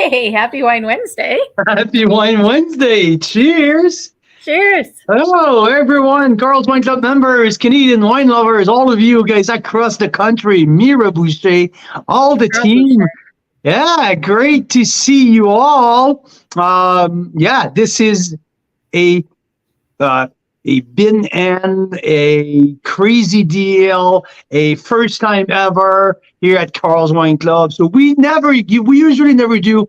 Hey, happy Wine Wednesday. Happy Wine Wednesday. Cheers. Cheers. Hello, everyone. Carl's Wine Club members, Canadian wine lovers, all of you guys across the country, Mira Boucher, all the team. Yeah, great to see you all. This is a bin and a crazy deal, a first time ever here at Carl's Wine Club. So we usually never do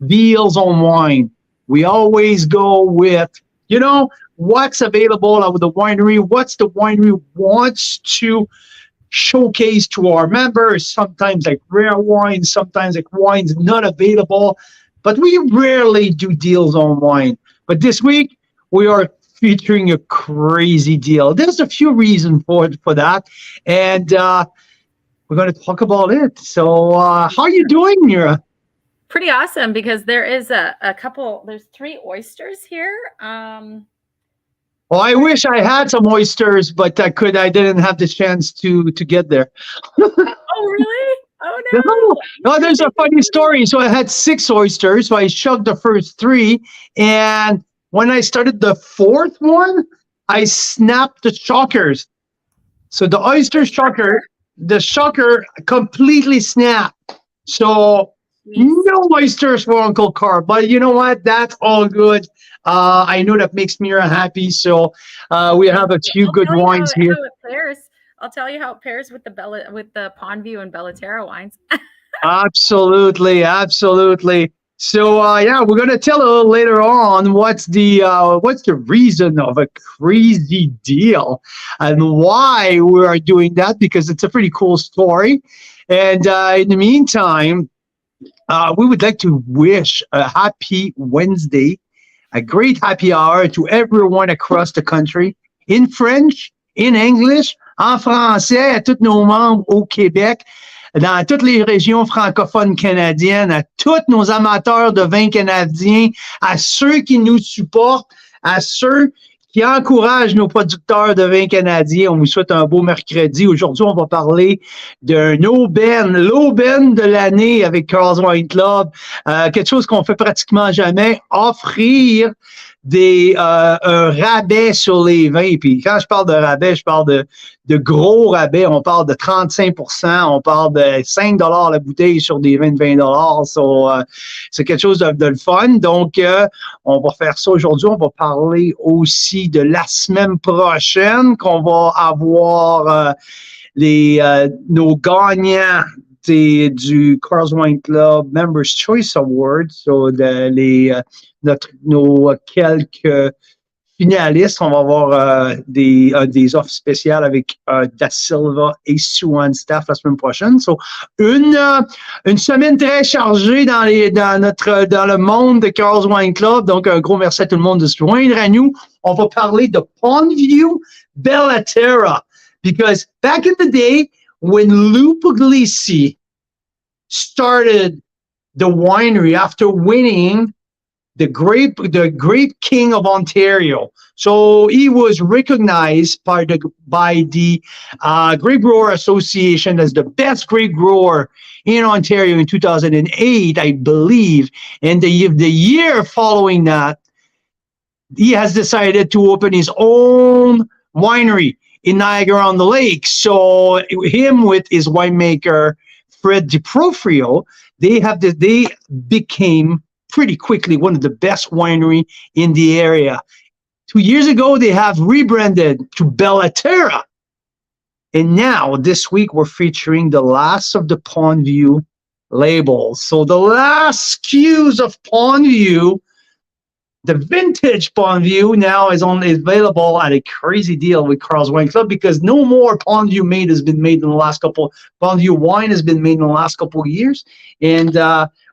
deals on wine. We always go with, what's available at the winery, what's the winery wants to showcase to our members, sometimes like rare wines, sometimes like wines not available, but we rarely do deals on wine. But this week, we are featuring a crazy deal. There's a few reasons for that, and we're going to talk about it. So how are you doing, Mira? Pretty awesome, because there is there's 3 oysters here. Well, I wish I had some oysters, but I didn't have the chance to get there. Oh, really? Oh, no. No, there's a funny story. So I had 6 oysters, so I chugged the first 3, and when I started the 4th one, I snapped the shockers. So the oyster shocker, the shocker completely snapped. So no oysters for Uncle Carl. But you know what? That's all good. I know that makes Mira happy. So we have a few good wines here. I'll tell you how it pairs with the PondView and Terra wines. Absolutely. So we're gonna tell a little later on what's the reason of a crazy deal and why we are doing that, because it's a pretty cool story. And in the meantime, we would like to wish a happy Wednesday, a great happy hour to everyone across the country, in French, in English, en français, à tous nos membres au Québec, dans toutes les régions francophones canadiennes, à tous nos amateurs de vin canadiens, à ceux qui nous supportent, à ceux qui encouragent nos producteurs de vin canadiens. On vous souhaite un beau mercredi. Aujourd'hui, on va parler d'un aubaine, l'aubaine de l'année avec Carl's Wine Club. Quelque chose qu'on fait pratiquement jamais, offrir un rabais sur les vins. Puis quand je parle de rabais, je parle de gros rabais. On parle de 35%, on parle de 5 $ la bouteille sur des vins de 20 $. So, c'est quelque chose de le fun. Donc, on va faire ça aujourd'hui. On va parler aussi de la semaine prochaine qu'on va avoir nos gagnants du Carl's Wine Club Members Choice Awards. So, nos quelques finalistes, on va avoir des offres spéciales avec Da Silva et Suan Staff la semaine prochaine. So, une semaine très chargée dans le monde de Carl's Wine Club. Donc, un gros merci à tout le monde de se joindre à nous. On va parler de PondView Terra, because back in the day, when Lou Puglisi started the winery after winning the grape king of Ontario. So he was recognized by the Grape Grower Association as the best grape grower in Ontario in 2008, I believe. And the year following that, he has decided to open his own winery in Niagara-on-the-Lake. So him with his winemaker, Fred DiProfrio, they became pretty quickly one of the best winery in the area. 2 years ago, they have rebranded to Terra. And now, this week, we're featuring the last of the PondView labels. So the last SKUs of PondView, the vintage PondView, now is only available at a crazy deal with Carl's Wine Club, because no more PondView wine has been made in the last couple of years. And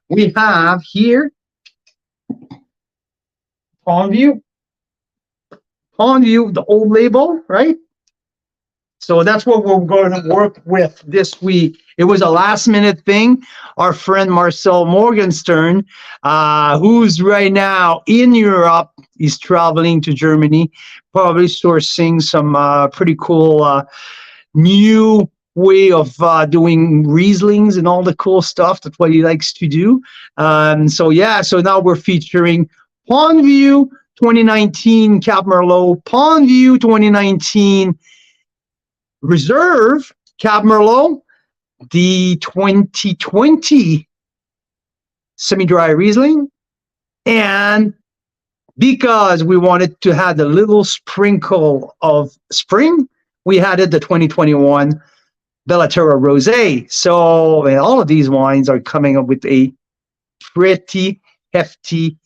we have here PondView, the old label, right? So that's what we're going to work with this week. It was a last-minute thing. Our friend Marcel Morgenstern, who's right now in Europe, he's traveling to Germany, probably sourcing some pretty cool new way of doing Rieslings and all the cool stuff. That's what he likes to do. So now we're featuring PondView 2019 Cab Merlot, PondView 2019 Reserve Cab Merlot, the 2020 semi-dry Riesling, and because we wanted to have a little sprinkle of spring, we added the 2021 Terra Rosé. So all of these wines are coming up with a pretty hefty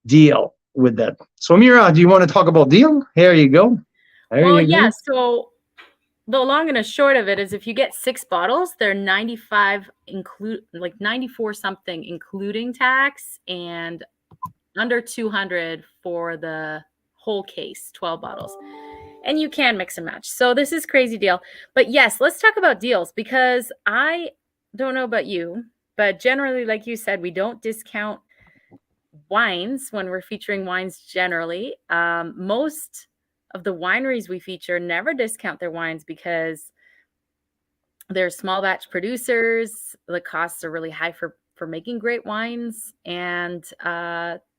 deal with that. So Mira, do you want to talk about deal? Here you go. So the long and the short of it is if you get 6 bottles, they're 95 94 something including tax, and under 200 for the whole case, 12 bottles. And you can mix and match. So this is crazy deal. But yes, let's talk about deals, because I don't know about you, but generally, like you said, we don't discount wines when we're featuring wines generally. Most of the wineries we feature never discount their wines because they're small batch producers. The costs are really high for making great wines, and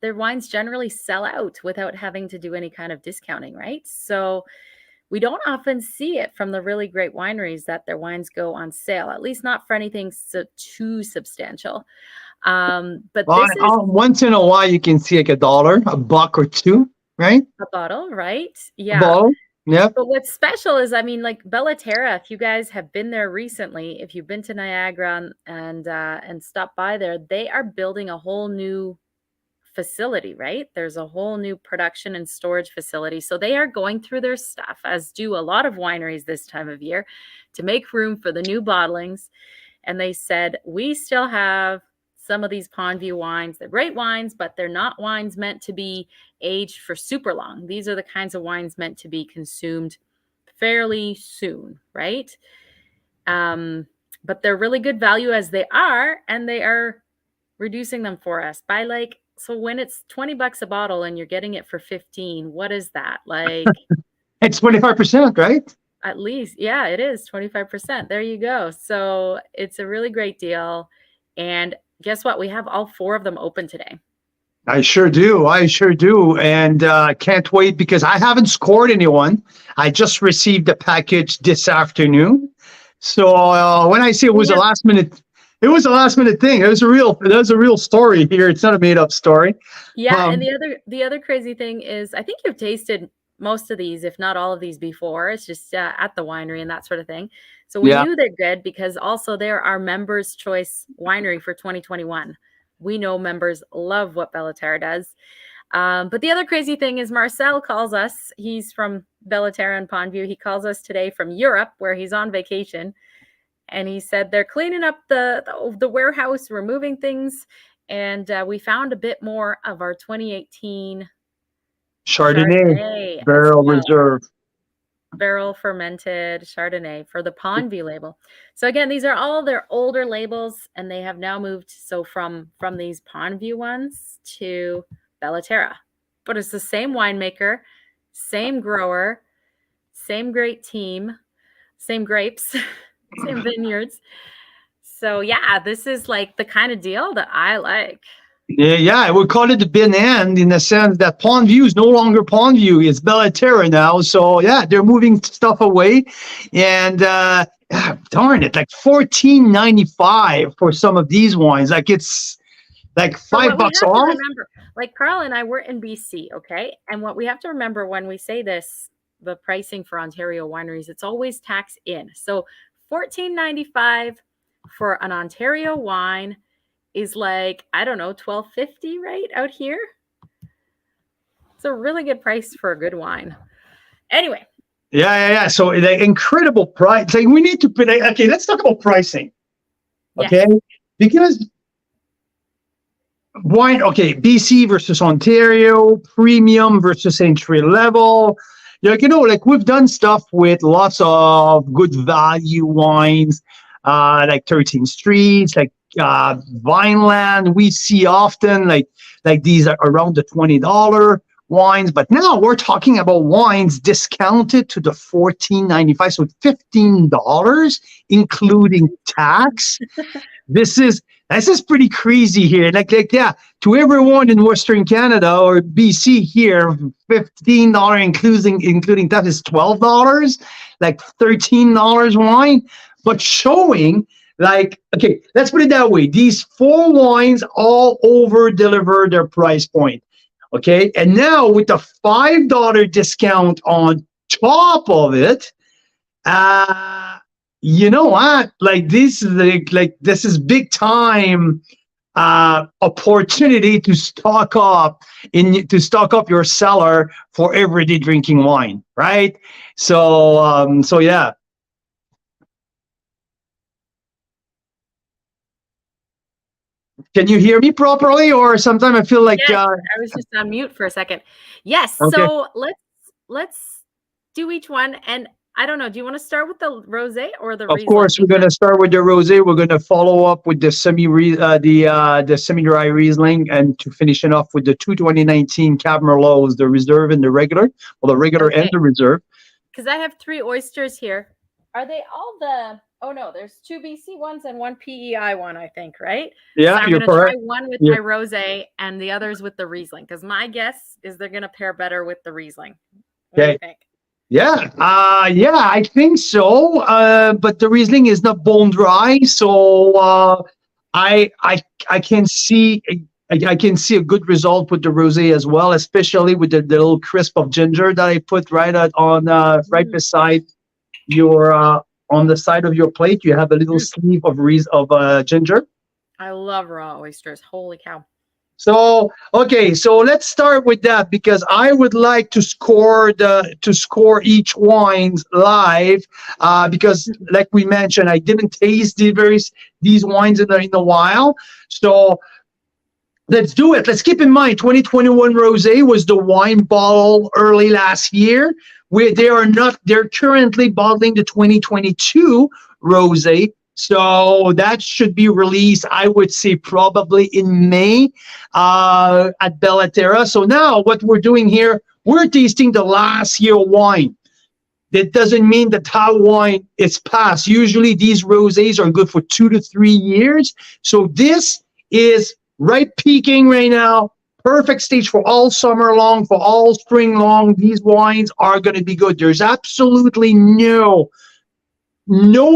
their wines generally sell out without having to do any kind of discounting, right? So we don't often see it from the really great wineries that their wines go on sale, at least not for anything too substantial. But once in a while you can see like $1, $1 or $2, right? A bottle, right? Yeah. A bottle. Yeah. But what's special is, I mean, like Terra, if you guys have been there recently, if you've been to Niagara and stopped by there, they are building a whole new facility, right? There's a whole new production and storage facility. So they are going through their stuff, as do a lot of wineries this time of year, to make room for the new bottlings. And they said, we still have some of these PondView wines. They're great wines, but they're not wines meant to be aged for super long. These are the kinds of wines meant to be consumed fairly soon, right? But they're really good value as they are, and they are reducing them for us by so when it's $20 a bottle and you're getting it for 15, what is that? Like it's 25%, right? At least, yeah, it is 25%. There you go. So it's a really great deal. And guess what? We have all 4 of them open today. I sure do. And can't wait, because I haven't scored anyone. I just received the package this afternoon. So when I say it was a last minute thing. It was a real story here. It's not a made up story. Yeah. And the other crazy thing is, I think you've tasted most of these, if not all of these before. It's just at the winery and that sort of thing. So we knew they're good because also they're our members' choice winery for 2021. We know members love what Terra does. But the other crazy thing is Marcel calls us. He's from Terra and PondView. He calls us today from Europe, where he's on vacation. And he said they're cleaning up the warehouse, removing things. And we found a bit more of our 2018 Chardonnay barrel reserve. Barrel fermented Chardonnay for the PondView label. So again, these are all their older labels, and they have now moved from these PondView ones to Terra. But it's the same winemaker, same grower, same great team, same grapes, same vineyards. So yeah, this is like the kind of deal that I like. Yeah, I would call it the bin end, in the sense that PondView is no longer PondView. It's Terra now. So yeah, they're moving stuff away, and darn it, like $14.95 for some of these wines. Like it's like $5 off. Remember, like Carl and I were in BC, okay, and what we have to remember when we say this, the pricing for Ontario wineries, it's always tax in. So $14.95 for an Ontario wine is like, I don't know, $12.50 right out here. It's a really good price for a good wine. Anyway. Yeah. So the incredible price. Like we need to put. Okay, let's talk about pricing. Okay, yes. Because wine. Okay, BC versus Ontario, premium versus entry level. Like we've done stuff with lots of good value wines, like 13 Streets, like Vineland. We see often like these are around the $20 wines, but now we're talking about wines discounted to the $14.95, so $15, including tax. This is pretty crazy here. Like yeah, to everyone in Western Canada or BC here, $15 including tax is $12, like $13 wine, but showing like, okay, let's put it that way. These 4 wines all over deliver their price point. Okay, and now with the $5 discount on top of it, you know what? Like this is this is big time opportunity to stock up your cellar for everyday drinking wine, right? So so yeah. Can you hear me properly, or sometimes I feel like yes, I was just on mute for a second. Yes, okay. so let's do each one, and I don't know. Do you want to start with the rosé or the Riesling? Of course, we're going to start with the rosé. We're going to follow up with the semi-dry Riesling, and to finish it off with the 2019 Cab Merlots, the reserve and the regular, well, the regular and the reserve. Because I have 3 oysters here. Are they all the? Oh no, there's 2 BC ones and 1 PEI one, I think, right? Yeah, so I'm you're gonna correct. try one with my rosé and the others with the Riesling. Because my guess is they're gonna pair better with the Riesling. What do you think? Yeah, yeah, I think so. But the Riesling is not bone dry, so I can see I can see a good result with the rosé as well, especially with the little crisp of ginger that I put right on right beside your on the side of your plate. You have a little sleeve of ginger. I love raw oysters. Holy cow. So okay, so let's start with that, because I would like to score each wines live, because like we mentioned, I didn't taste these wines in a while. So let's do it. Let's keep in mind 2021 rosé was the wine bottle early last year. They're currently bottling the 2022 rosé. So that should be released, I would say, probably in May at Terra. So now what we're doing here, we're tasting the last year wine. That doesn't mean that wine is past. Usually these rosés are good for 2 to 3 years. So this is right peaking right now. Perfect stage for all summer long, for all spring long. These wines are going to be good. There's absolutely no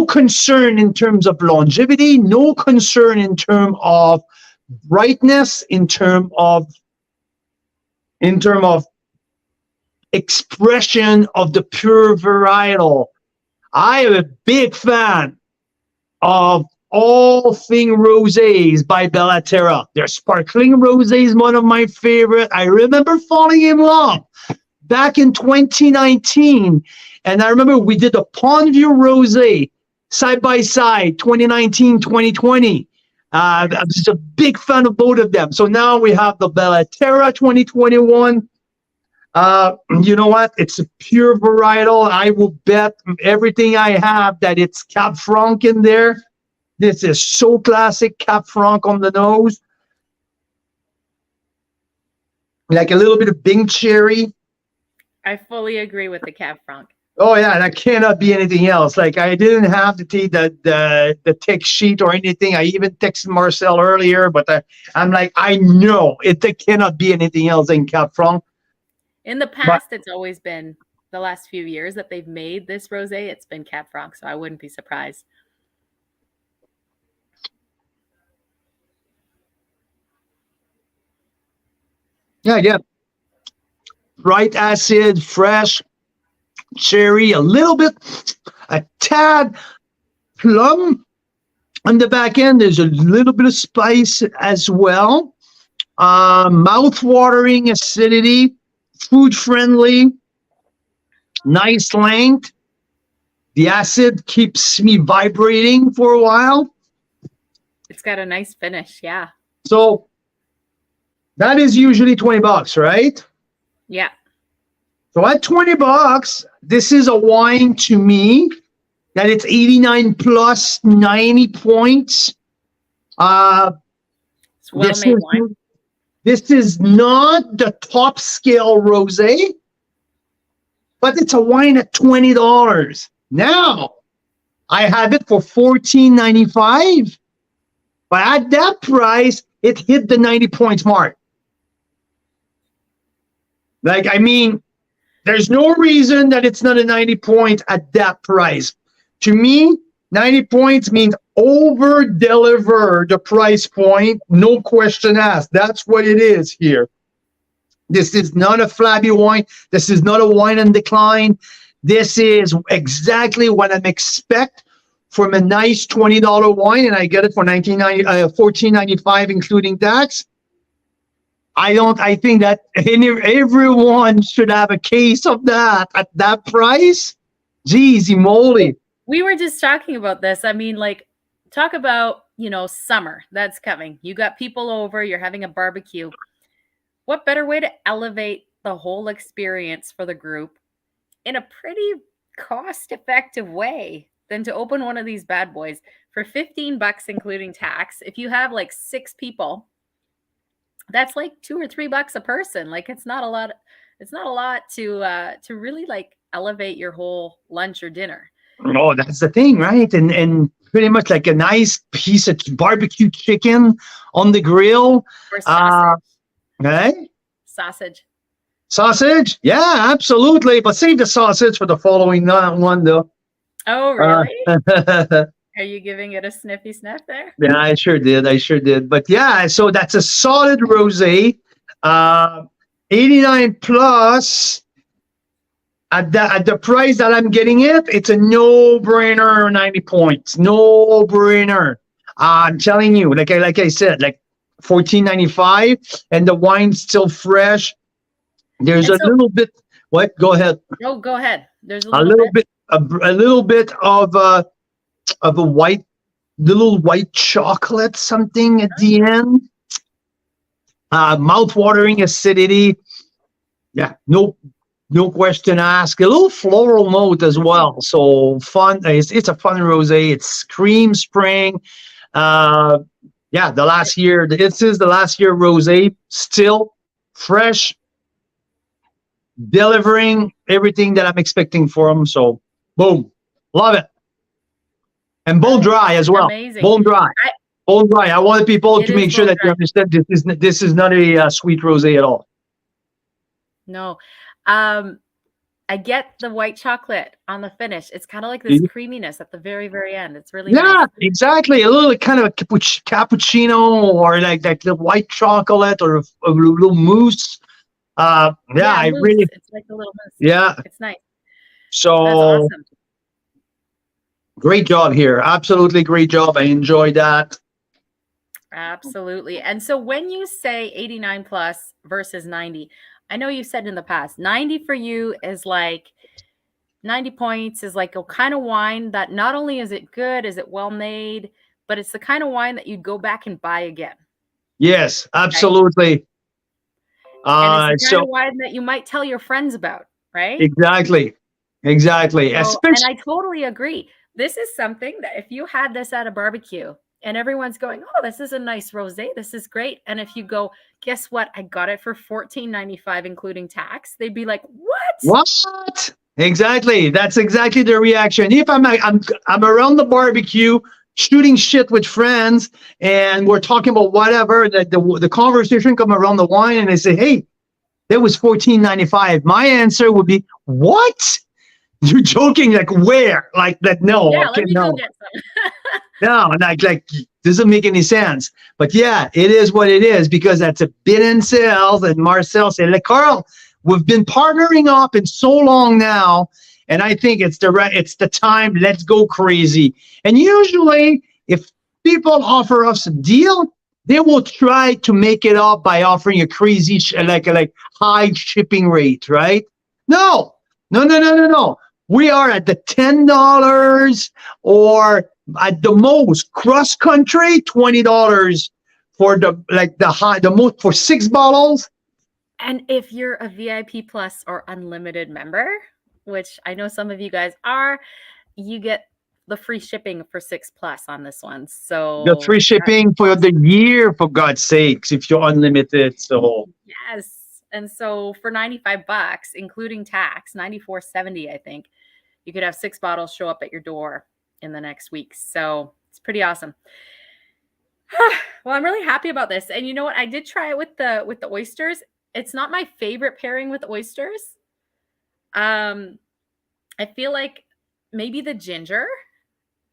concern in terms of longevity, no concern in terms of brightness, in terms of expression of the pure varietal. I am a big fan of all thing rosés by Terra. Their sparkling rosé is one of my favorite. I remember falling in love back in 2019. And I remember we did a PondView rosé side by side, 2019, 2020. I'm just a big fan of both of them. So now we have the Terra 2021. You know what? It's a pure varietal. I will bet everything I have that it's Cab Franc in there. This is so classic, Cab Franc on the nose. Like a little bit of Bing cherry. I fully agree with the Cab Franc. Oh yeah, that cannot be anything else. Like I didn't have the text sheet or anything. I even texted Marcel earlier, but I'm like, I know it cannot be anything else than Cab Franc. In the past, it's always been the last few years that they've made this rosé. It's been Cab Franc, so I wouldn't be surprised. Yeah. Bright acid, fresh cherry, a tad plum on the back end. There's a little bit of spice as well. Mouth-watering acidity, food-friendly, nice length. The acid keeps me vibrating for a while. It's got a nice finish, yeah. So that is usually $20, right? Yeah. So at $20, this is a wine to me that it's 89 plus 90 points. It's well-made wine. This is not the top scale rosé, but it's a wine at $20. Now, I have it for $14.95, but at that price, it hit the 90 points mark. Like, I mean, there's no reason that it's not a 90 point at that price. To me, 90 points means over deliver the price point, no question asked. That's what it is here. This is not a flabby wine. This is not a wine in decline. This is exactly what I expect from a nice $20 wine, and I get it for $14.95 including tax. I think that everyone should have a case of that at that price. Jeezy moly. We were just talking about this. I mean, like, talk about, summer that's coming. You got people over, you're having a barbecue. What better way to elevate the whole experience for the group in a pretty cost-effective way than to open one of these bad boys for $15 including tax? If you have like 6 people, that's like $2 or $3 a person. Like, it's not a lot. It's not a lot to really like elevate your whole lunch or dinner. Oh, that's the thing, right? And pretty much like a nice piece of barbecue chicken on the grill. Or sausage. Okay. Sausage. Yeah, absolutely. But save the sausage for the following one, though. Oh, really? Are you giving it a sniffy sniff there? Yeah, I sure did. But yeah, so that's a solid rosé, 89 plus. At the price that I'm getting it, it's a no-brainer. 90 points, no-brainer. I'm telling you, like I said, like $14.95, and the wine's still fresh. There's a little bit. What? Go ahead. Oh, go ahead. There's a little bit of a white, little white chocolate something at the end. Mouth-watering acidity. Yeah, no question asked. A little floral note as well. So fun. It's a fun rosé. It's cream spring. The last year. This is the last year rosé. Still fresh. Delivering everything that I'm expecting for them. So boom. Love it. And bone dry as well. Amazing. Bone dry. I wanted people to make sure that you understand this is not a sweet rosé at all. No. I get the white chocolate on the finish. It's kind of like this creaminess at the very, very end. It's really nice. Exactly. A little kind of a cappuccino or like the white chocolate or a little mousse. Mousse. It's like a little mousse. Yeah. It's nice. So that's awesome. Great job here. Absolutely great job. I enjoyed that. Absolutely. And so when you say 89 plus versus 90, I know you said in the past, 90 for you is like 90 points is like a kind of wine that not only is it good, is it well made, but it's the kind of wine that you'd go back and buy again. Yes, absolutely. And it's the kind of wine that you might tell your friends about, right? Exactly. So, and I totally agree. This is something that if you had this at a barbecue and everyone's going, oh, this is a nice rosé, this is great. And if you go, guess what? I got it for $14.95 including tax. They'd be like, what? Exactly. That's exactly the reaction. If I'm around the barbecue shooting shit with friends and we're talking about whatever, the conversation come around the wine and they say, hey, that was $14.95. My answer would be, what? You're joking? Like where? Like that? No. Yeah, let me go get some. No, like doesn't make any sense. But yeah, it is what it is because that's a bid and sales. And Marcel said, like, Carl, we've been partnering up in so long now, and I think it's the time. Let's go crazy. And usually, if people offer us a deal, they will try to make it up by offering a crazy like high shipping rate, right? No. We are at the $10 or at the most cross country $20 for the most for 6 bottles. And if you're a VIP plus or unlimited member, which I know some of you guys are, you get the free shipping for 6+ on this one. The So free shipping for the year, for God's sakes, if you're unlimited. So yes. And so for $95, including tax, $94.70, I think, you could have 6 bottles show up at your door in the next week. So it's pretty awesome. Well, I'm really happy about this. And you know what? I did try it with the oysters. It's not my favorite pairing with oysters. I feel like maybe the ginger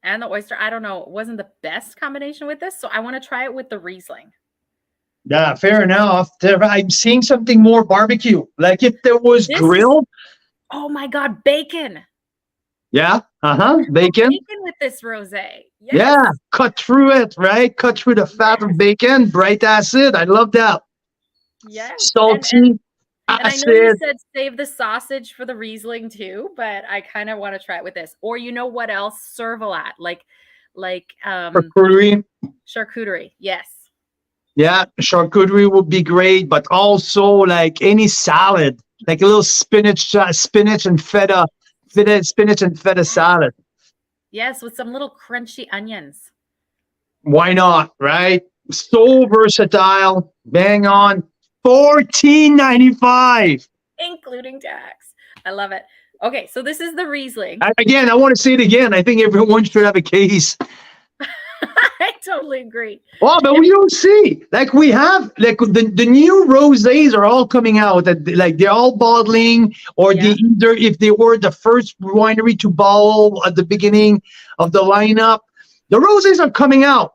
and the oyster, I don't know, it wasn't the best combination with this. So I want to try it with the Riesling. yeah, fair enough. I'm seeing something more barbecue. Like if there was grilled. Oh my God, bacon. Yeah, bacon. Bacon with this rosé. Yes. Yeah, cut through it, right? Cut through the fat of bacon, bright acid. I love that. Yes. Salty and I know you said save the sausage for the Riesling too, but I kind of want to try it with this. Or you know what else? Servalat, like charcuterie. Charcuterie, yes. Yeah, charcuterie would be great, but also like any salad, like a little spinach and feta salad. Yes, with some little crunchy onions. Why not, right? So versatile. Bang on. $14.95. Including tax. I love it. Okay, so this is the Riesling. Again, I want to say it again. I think everyone should have a case. I totally agree. Oh, but we don't see. Like we have, like the new rosés are all coming out. Like they're all bottling, or either if they were the first winery to bottle at the beginning of the lineup, the rosés are coming out.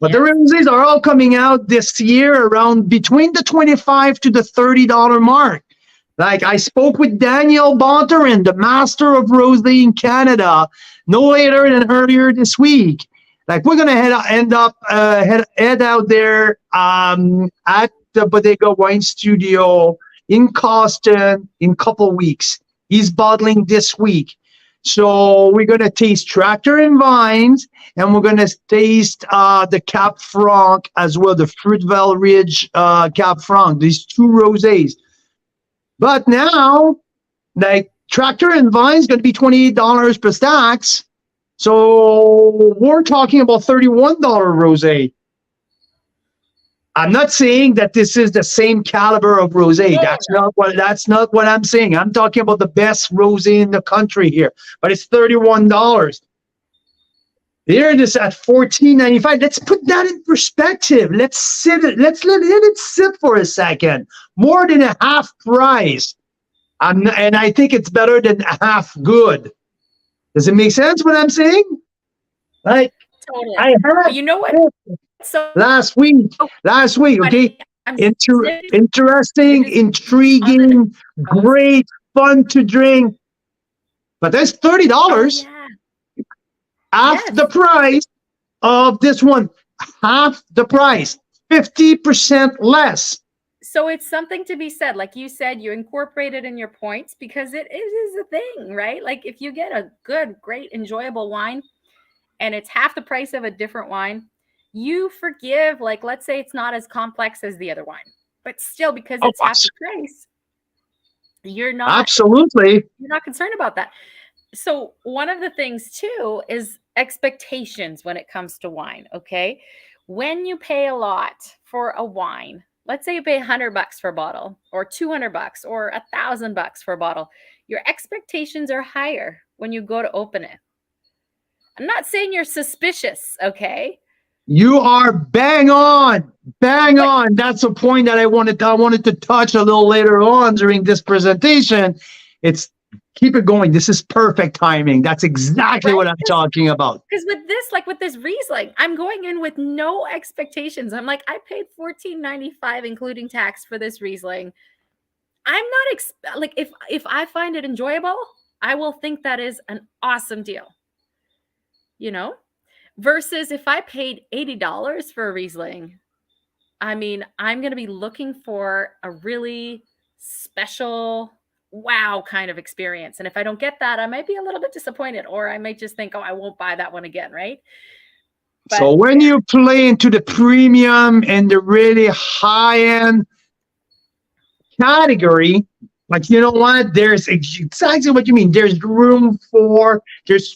But the rosés are all coming out this year around between the $25 to the $30 mark. Like I spoke with Daniel Bonterin, the master of rosé in Canada, no later than earlier this week. Like we're gonna head out there at the Bodega Wine Studio in Coston in a couple weeks. He's bottling this week. So we're going to taste Tractor and Vines, and we're going to taste the Cap Franc as well, the Fruitvale Ridge Cap Franc, these two rosés. But now, like Tractor and Vines going to be $28 per stacks. So we're talking about $31 rosé. I'm not saying that this is the same caliber of rosé. That's not what I'm saying. I'm talking about the best rosé in the country here. But it's $31. Here it is at $14.95. Let's put that in perspective. Let's let it sit for a second. More than a half price. And I think it's better than half good. Does it make sense what I'm saying? Like totally. I heard, you know what? So last week, okay? Interesting, intriguing, great, fun to drink. But that's $30. Half the price of this one. Half the price. 50% less. So it's something to be said. Like you said, you incorporate it in your points because it is a thing, right? Like if you get a good, great, enjoyable wine and it's half the price of a different wine, you forgive, like, let's say it's not as complex as the other wine, but still because it's half the price, you're not concerned about that. So one of the things too is expectations when it comes to wine. Okay. When you pay a lot for a wine, let's say you pay $100 for a bottle or $200 or $1,000 for a bottle, your expectations are higher when you go to open it. I'm not saying you're suspicious. Okay. You are bang on. That's a point that I wanted to touch a little later on during this presentation. It's keep it going. This is perfect timing. That's exactly what I'm talking about. Because with this Riesling, I'm going in with no expectations. I'm like, I paid $14.95 including tax for this Riesling. I'm not like if I find it enjoyable, I will think that is an awesome deal. You know? Versus if I paid $80 for a Riesling, I mean, I'm going to be looking for a really special, wow kind of experience. And if I don't get that, I might be a little bit disappointed, or I might just think, oh, I won't buy that one again, right? But, so when you play into the premium and the really high-end category, But you know what? There's exactly what you mean. There's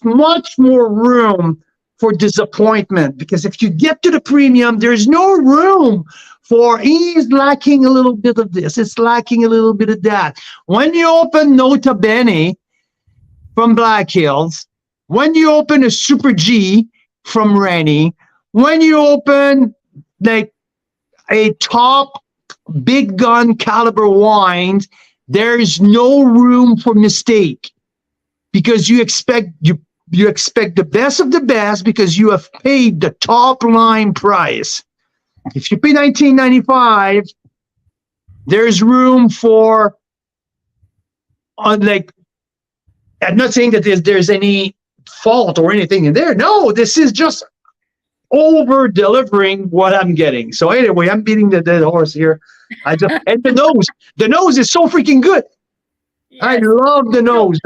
much more room for disappointment, because if you get to the premium, there's no room for he's lacking a little bit of this, it's lacking a little bit of that. When you open Nota Bene from Black Hills, when you open a Super G from Rennie, when you open like a top big gun caliber wines, there's no room for mistake, because you expect the best of the best, because you have paid the top line price. If you pay $19.95, there's room for like, I'm not saying that there's any fault or anything in there. No, this is just over delivering what I'm getting. So anyway, I'm beating the dead horse here. And the nose is so freaking good. Yes. I love the nose.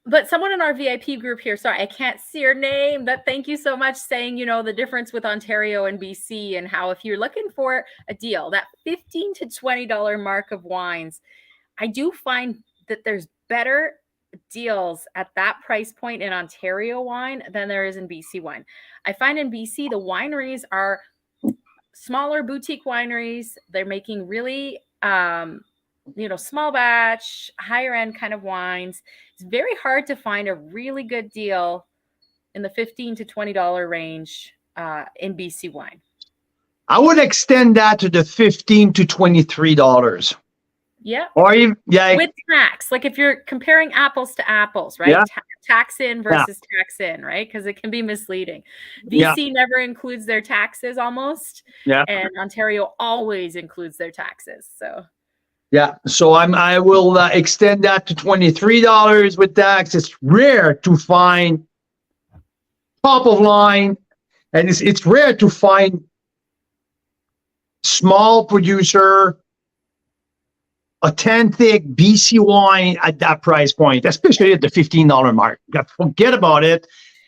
But someone in our VIP group here, sorry, I can't see your name, but thank you so much, saying, the difference with Ontario and BC, and how if you're looking for a deal, that $15 to $20 mark of wines, I do find that there's better deals at that price point in Ontario wine than there is in BC wine. I find in BC, the wineries are smaller boutique wineries. They're making really, small batch, higher end kind of wines. It's very hard to find a really good deal in the $15 to $20 range in BC wine. I would extend that to the $15 to $23. Yeah. Or even, with tax. Like if you're comparing apples to apples, right? Yeah. Tax in versus tax in, right? Because it can be misleading. BC never includes their taxes almost. Yeah. And Ontario always includes their taxes. So so I will extend that to $23 with tax. It's rare to find top of line, and it's rare to find small producer, authentic BC wine at that price point, especially at the $15 mark. Forget about it.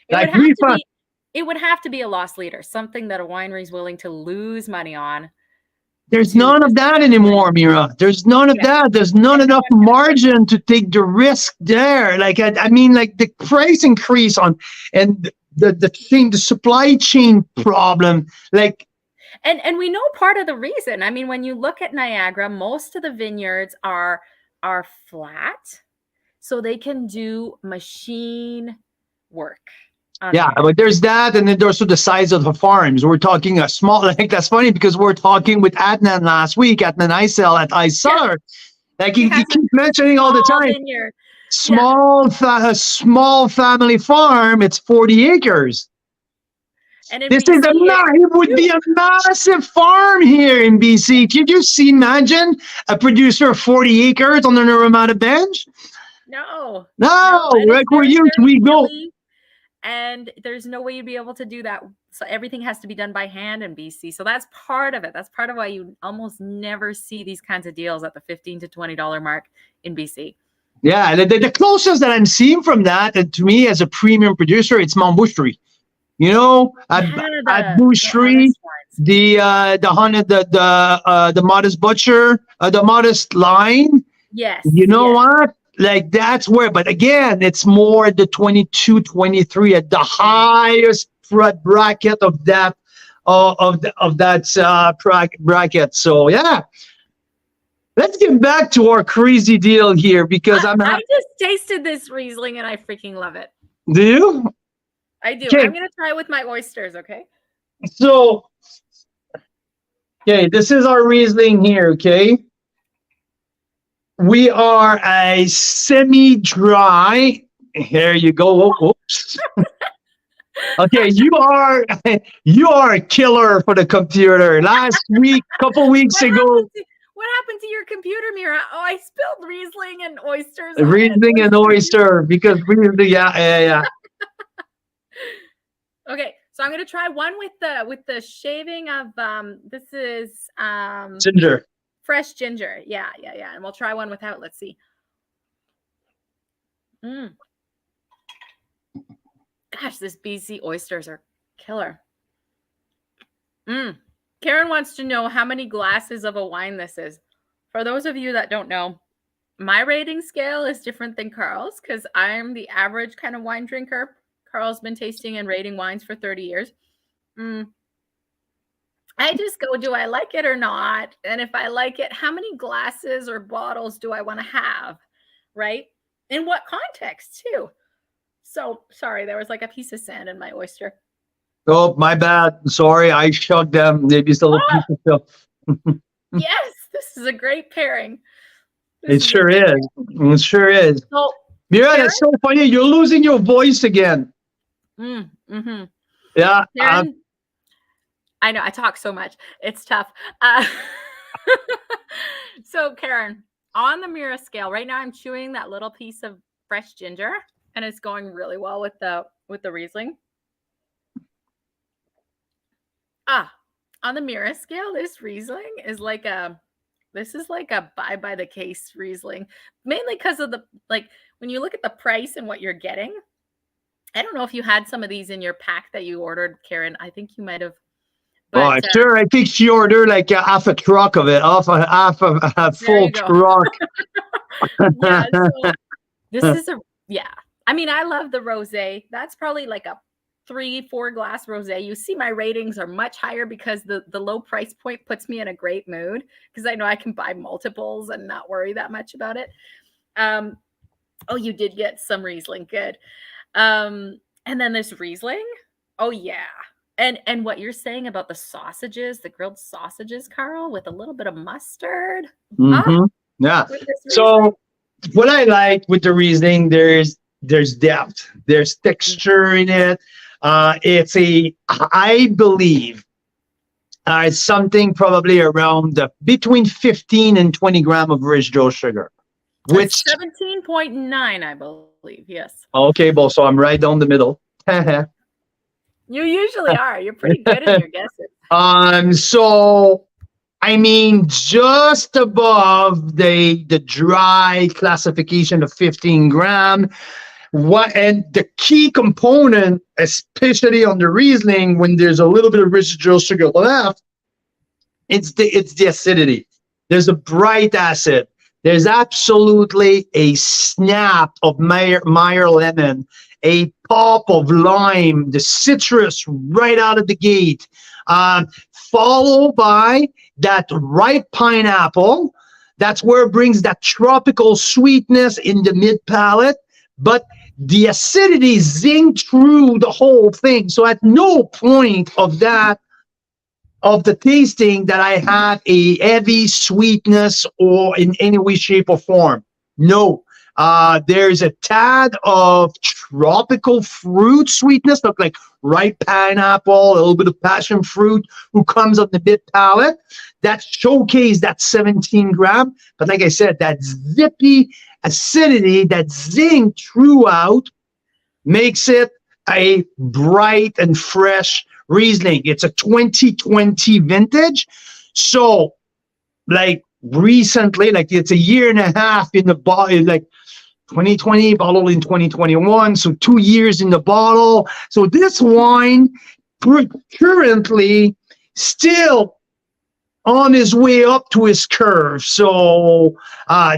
It would have to be a loss leader, something that a winery is willing to lose money on. There's none of that anymore, Mira. There's none of that. There's not enough margin to take the risk there. Like, I mean, like the price increase and the supply chain problem, like. And we know part of the reason. I mean, when you look at Niagara, most of the vineyards are flat, so they can do machine work. But there's that, and then there's also the size of the farms. We're talking a small. I think that's funny because we're talking with Adnan last week, Adnan Isel at Iceller. Like he keeps mentioning all the time. Vineyard. A small family farm. It's 40 acres. And it would be a massive farm here in BC. Can you just imagine a producer of 40 acres on the Ramada Bench? No. Like we're used, we go. And there's no way you'd be able to do that. So everything has to be done by hand in BC. So that's part of it. That's part of why you almost never see these kinds of deals at the $15 to $20 mark in BC. Yeah, the closest that I'm seeing from that, and to me as a premium producer, it's Mount Boucherie. At Boucherie, the Modest Butcher, the Modest Line. Yes. You know what? Like that's where, but again, it's more the 22, 23 at the highest bracket of that bracket. So let's get back to our crazy deal here because I just tasted this Riesling and I freaking love it. Do you? I do. Okay. I'm gonna try it with my oysters. Okay. So, this is our Riesling here. Okay. We are a semi-dry. Here you go. Oops. Okay, you are a killer for the computer. Last week, couple weeks ago. What happened to your computer, Mira? Oh, I spilled Riesling and oysters. Riesling and oyster because Riesling, yeah. Okay, so I'm gonna try one with the shaving of this is ginger. Fresh ginger. Yeah. And we'll try one without. Let's see. Gosh, this BC oysters are killer. Karen wants to know how many glasses of a wine this is. For those of you that don't know, my rating scale is different than Carl's because I'm the average kind of wine drinker. Carl's been tasting and rating wines for 30 years. I just go, do I like it or not? And if I like it, how many glasses or bottles do I want to have? Right? In what context, too? So, sorry, there was like a piece of sand in my oyster. Oh, my bad. Sorry, I shoved them. Maybe it's a little piece of stuff. Yes, this is a great pairing. It sure is. It sure is. So, Mira, that's so funny. You're losing your voice again. Mm-hmm. Yeah. Karen, I know I talk so much. It's tough. So, Karen, on the Mira scale, right now I'm chewing that little piece of fresh ginger, and it's going really well with the Riesling. On the Mira scale, this Riesling is like a buy by the case Riesling, mainly because of when you look at the price and what you're getting. I don't know if you had some of these in your pack that you ordered, Karen. I think you might have. But, sure. I think she ordered like half a truck of it, half a full truck. Yeah. So this is I mean, I love the rosé. That's probably like a 3-4 glass rosé. You see, my ratings are much higher because the low price point puts me in a great mood because I know I can buy multiples and not worry that much about it. Oh, you did get some Riesling. Good. And then this Riesling. Oh, yeah. And what you're saying about the sausages, the grilled sausages, Carl, with a little bit of mustard. Yeah. So what I like with the Riesling, there's depth, there's texture in it. I believe it's something probably around between 15 and 20 grams of residual sugar. Which 17.9, I believe. Yes. Okay, well, so I'm right down the middle. You usually are. You're pretty good in your guesses. So I mean, just above the dry classification of 15 gram. And the key component, especially on the Riesling, when there's a little bit of residual sugar left, it's the acidity. There's a bright acid. There's absolutely a snap of Meyer lemon, a pop of lime, the citrus right out of the gate, followed by that ripe pineapple. That's where it brings that tropical sweetness in the mid palate, but the acidity zinged through the whole thing. So at no point of the tasting that I have a heavy sweetness or in any way, shape, or form. No. There's a tad of tropical fruit sweetness, like ripe pineapple, a little bit of passion fruit who comes on the mid palate. That showcase that 17 gram. But like I said, that zippy acidity, that zing throughout makes it a bright and fresh Riesling. It's a 2020 vintage. So like recently, like it's a year and a half in the bottle, like 2020 bottled in 2021. So 2 years in the bottle. So this wine currently still on his way up to his curve. So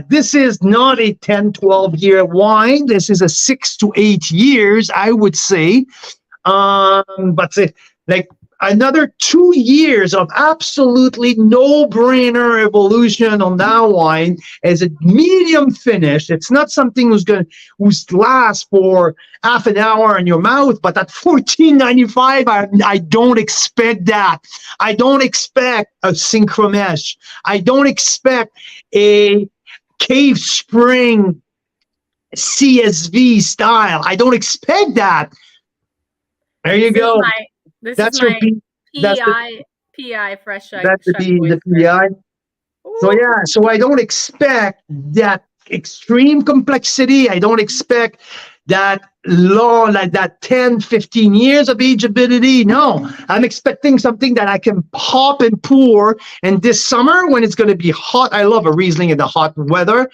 this is not a 10, 12-year wine. This is a 6 to 8 years, I would say. But like another 2 years of absolutely no-brainer evolution on that wine as a medium finish. It's not something who's last for half an hour in your mouth, but at $14.95, I don't expect that. I don't expect a Synchromesh. I don't expect a Cave Spring CSV style. I don't expect that. There you go. That's your PI fresh. That's the PI. So yeah, so I don't expect that extreme complexity. I don't expect that long, like that 10, 15 years of ageability. No, I'm expecting something that I can pop and pour. And this summer when it's going to be hot, I love a Riesling in the hot weather,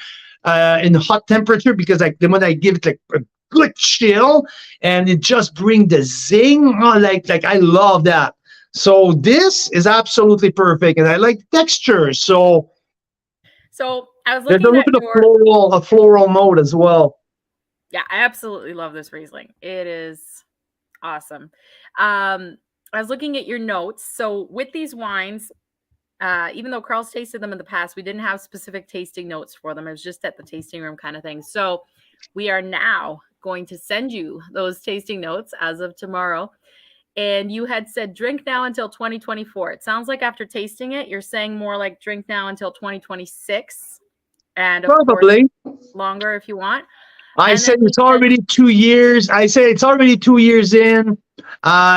in the hot temperature, because when I give it like a good chill and it just brings the zing. Oh, like I love that. So this is absolutely perfect, and I like the texture. So I was There's a looking little at bit of your. floral note as well. Yeah, I absolutely love this Riesling. It is awesome. I was looking at your notes. So with these wines, even though Carl's tasted them in the past, we didn't have specific tasting notes for them. It was just at the tasting room kind of thing. So we are now going to send you those tasting notes as of tomorrow. And you had said drink now until 2024. It sounds like after tasting it, you're saying more like drink now until 2026. And of course, Probably. longer if you want. I And then said you it's said, already 2 years. I say it's already 2 years in.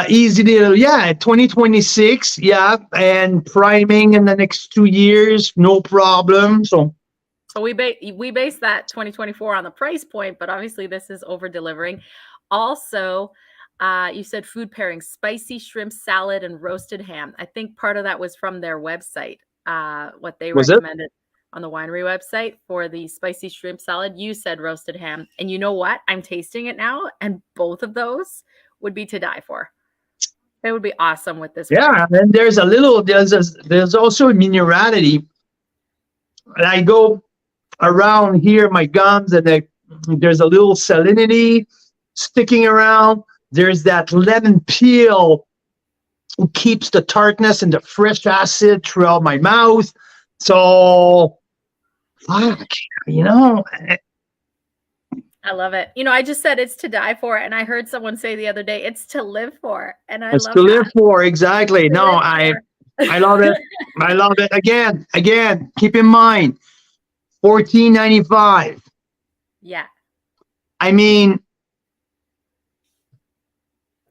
Easy deal. Yeah, 2026. Yeah, and priming in the next 2 years, no problem. So we base that 2024 on the price point, but obviously this is over delivering. Also, you said food pairing, spicy shrimp salad and roasted ham. I think part of that was from their website, what they was it? recommended on the winery website for the spicy shrimp salad. You said roasted ham. And you know what? I'm tasting it now, and both of those would be to die for. It would be awesome with this wine. Yeah, and there's also a minerality. And I go around here, my gums, and there's a little salinity sticking around. There's that lemon peel who keeps the tartness and the fresh acid throughout my mouth. So, fuck, you know. I love it. I just said it's to die for, and I heard someone say the other day, it's to live for, and I It's love to live that. for, exactly. To No, live I love it. I love it. Again, keep in mind, $14.95. Yeah. I mean,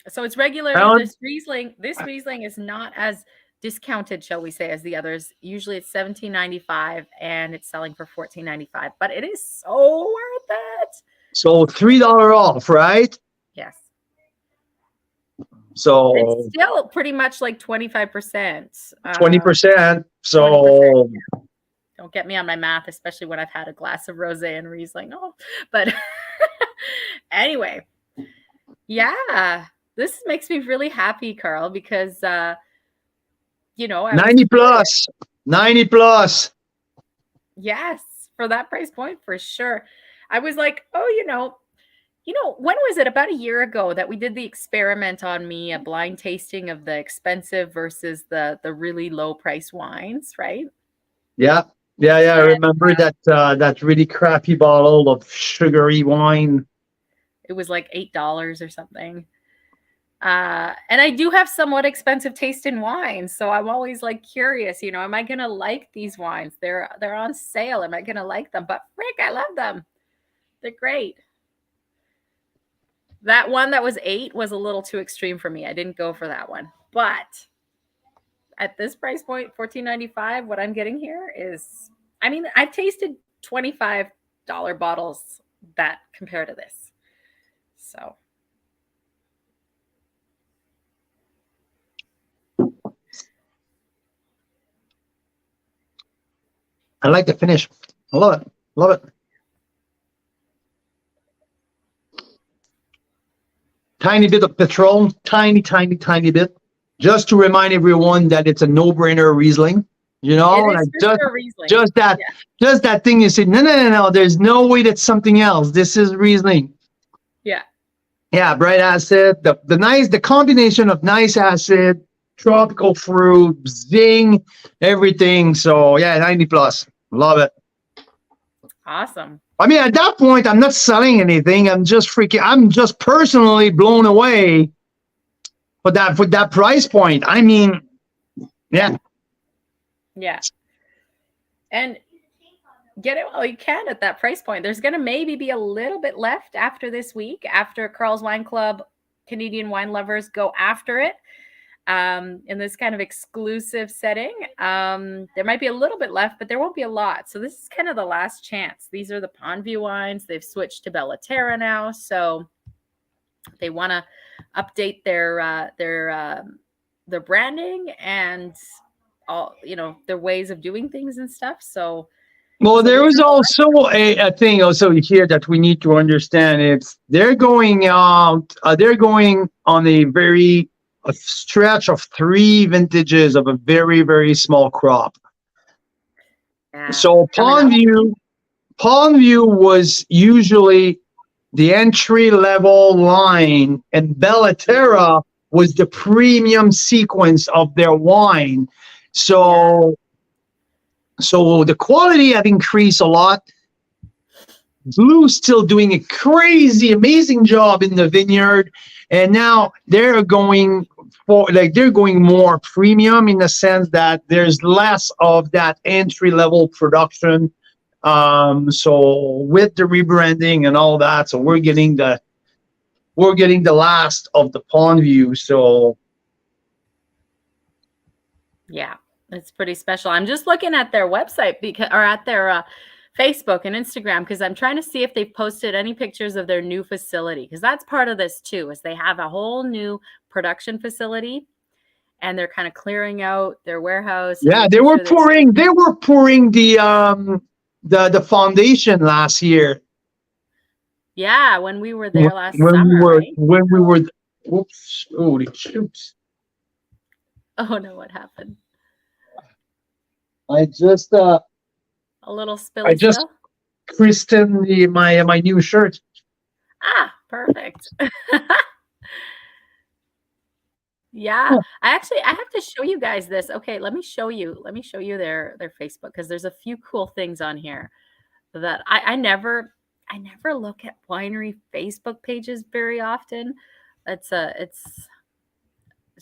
So it's regular. This Riesling is not as discounted, shall we say, as the others. Usually it's $17.95 and it's selling for $14.95, but it is so worth it. so $3 off, right? Yes. So it's still pretty much like 25%. 20%. So 20%, yeah. Don't get me on my math, especially when I've had a glass of rosé and Riesling. Oh, but anyway, yeah, this makes me really happy, Carl, because I 90 plus. 90 plus. Yes, for that price point, for sure. I was like, oh, when was it? About a year ago that we did the experiment on me, a blind tasting of the expensive versus the really low price wines, right? Yeah. I remember that really crappy bottle of sugary wine. It was like $8 or something. And I do have somewhat expensive taste in wine, so I'm always like curious, am I gonna like these wines? They're on sale. Am I gonna like them? But frick, I love them. They're great. That one that was 8 was a little too extreme for me. I didn't go for that one. But at this price point, $14.95, what I'm getting here is, I've tasted $25 bottles that compare to this. So I like the finish. I love it. Love it. Tiny bit of Patron, tiny bit, just to remind everyone that it's a no-brainer Riesling. It is for Riesling. Just that thing you say, no. There's no way that's something else. This is Riesling. Yeah. Yeah, bright acid. The combination of nice acid, tropical fruit, zing, everything. So yeah, 90 plus. Love it. Awesome. At that point, I'm not selling anything. I'm just personally blown away for that price point. Yeah. Yeah. And get it while you can at that price point. There's going to maybe be a little bit left after this week, after Carl's Wine Club Canadian wine lovers go after it. In this kind of exclusive setting. There might be a little bit left, but there won't be a lot. So this is kind of the last chance. These are the PondView wines. They've switched to Terra now. So they want to update their branding and all, their ways of doing things and stuff. So there is also a thing also here that we need to understand. They're going on a stretch of 3 vintages of a very, very small crop. Yeah. So Coming up. PondView was usually the entry level line, and Terra was the premium sequence of their wine. So the quality have increased a lot. Blue's still doing a crazy, amazing job in the vineyard, and now they're going more premium in the sense that there's less of that entry level production. So with the rebranding and all that, so we're getting the last of the PondView. So yeah, it's pretty special. I'm just looking at their website or at their Facebook and Instagram, because I'm trying to see if they've posted any pictures of their new facility, because that's part of this too, is they have a whole new production facility and they're kind of clearing out their warehouse. Yeah, they were pouring the foundation last year. Yeah, when we were there last summer, right? When we were, whoops, holy shoots. Oh no, what happened? I just a little spilly spill? christened my new shirt. Ah, perfect. Yeah, I have to show you guys this. Okay, let me show you their Facebook, because there's a few cool things on here that I never look at winery Facebook pages very often. It's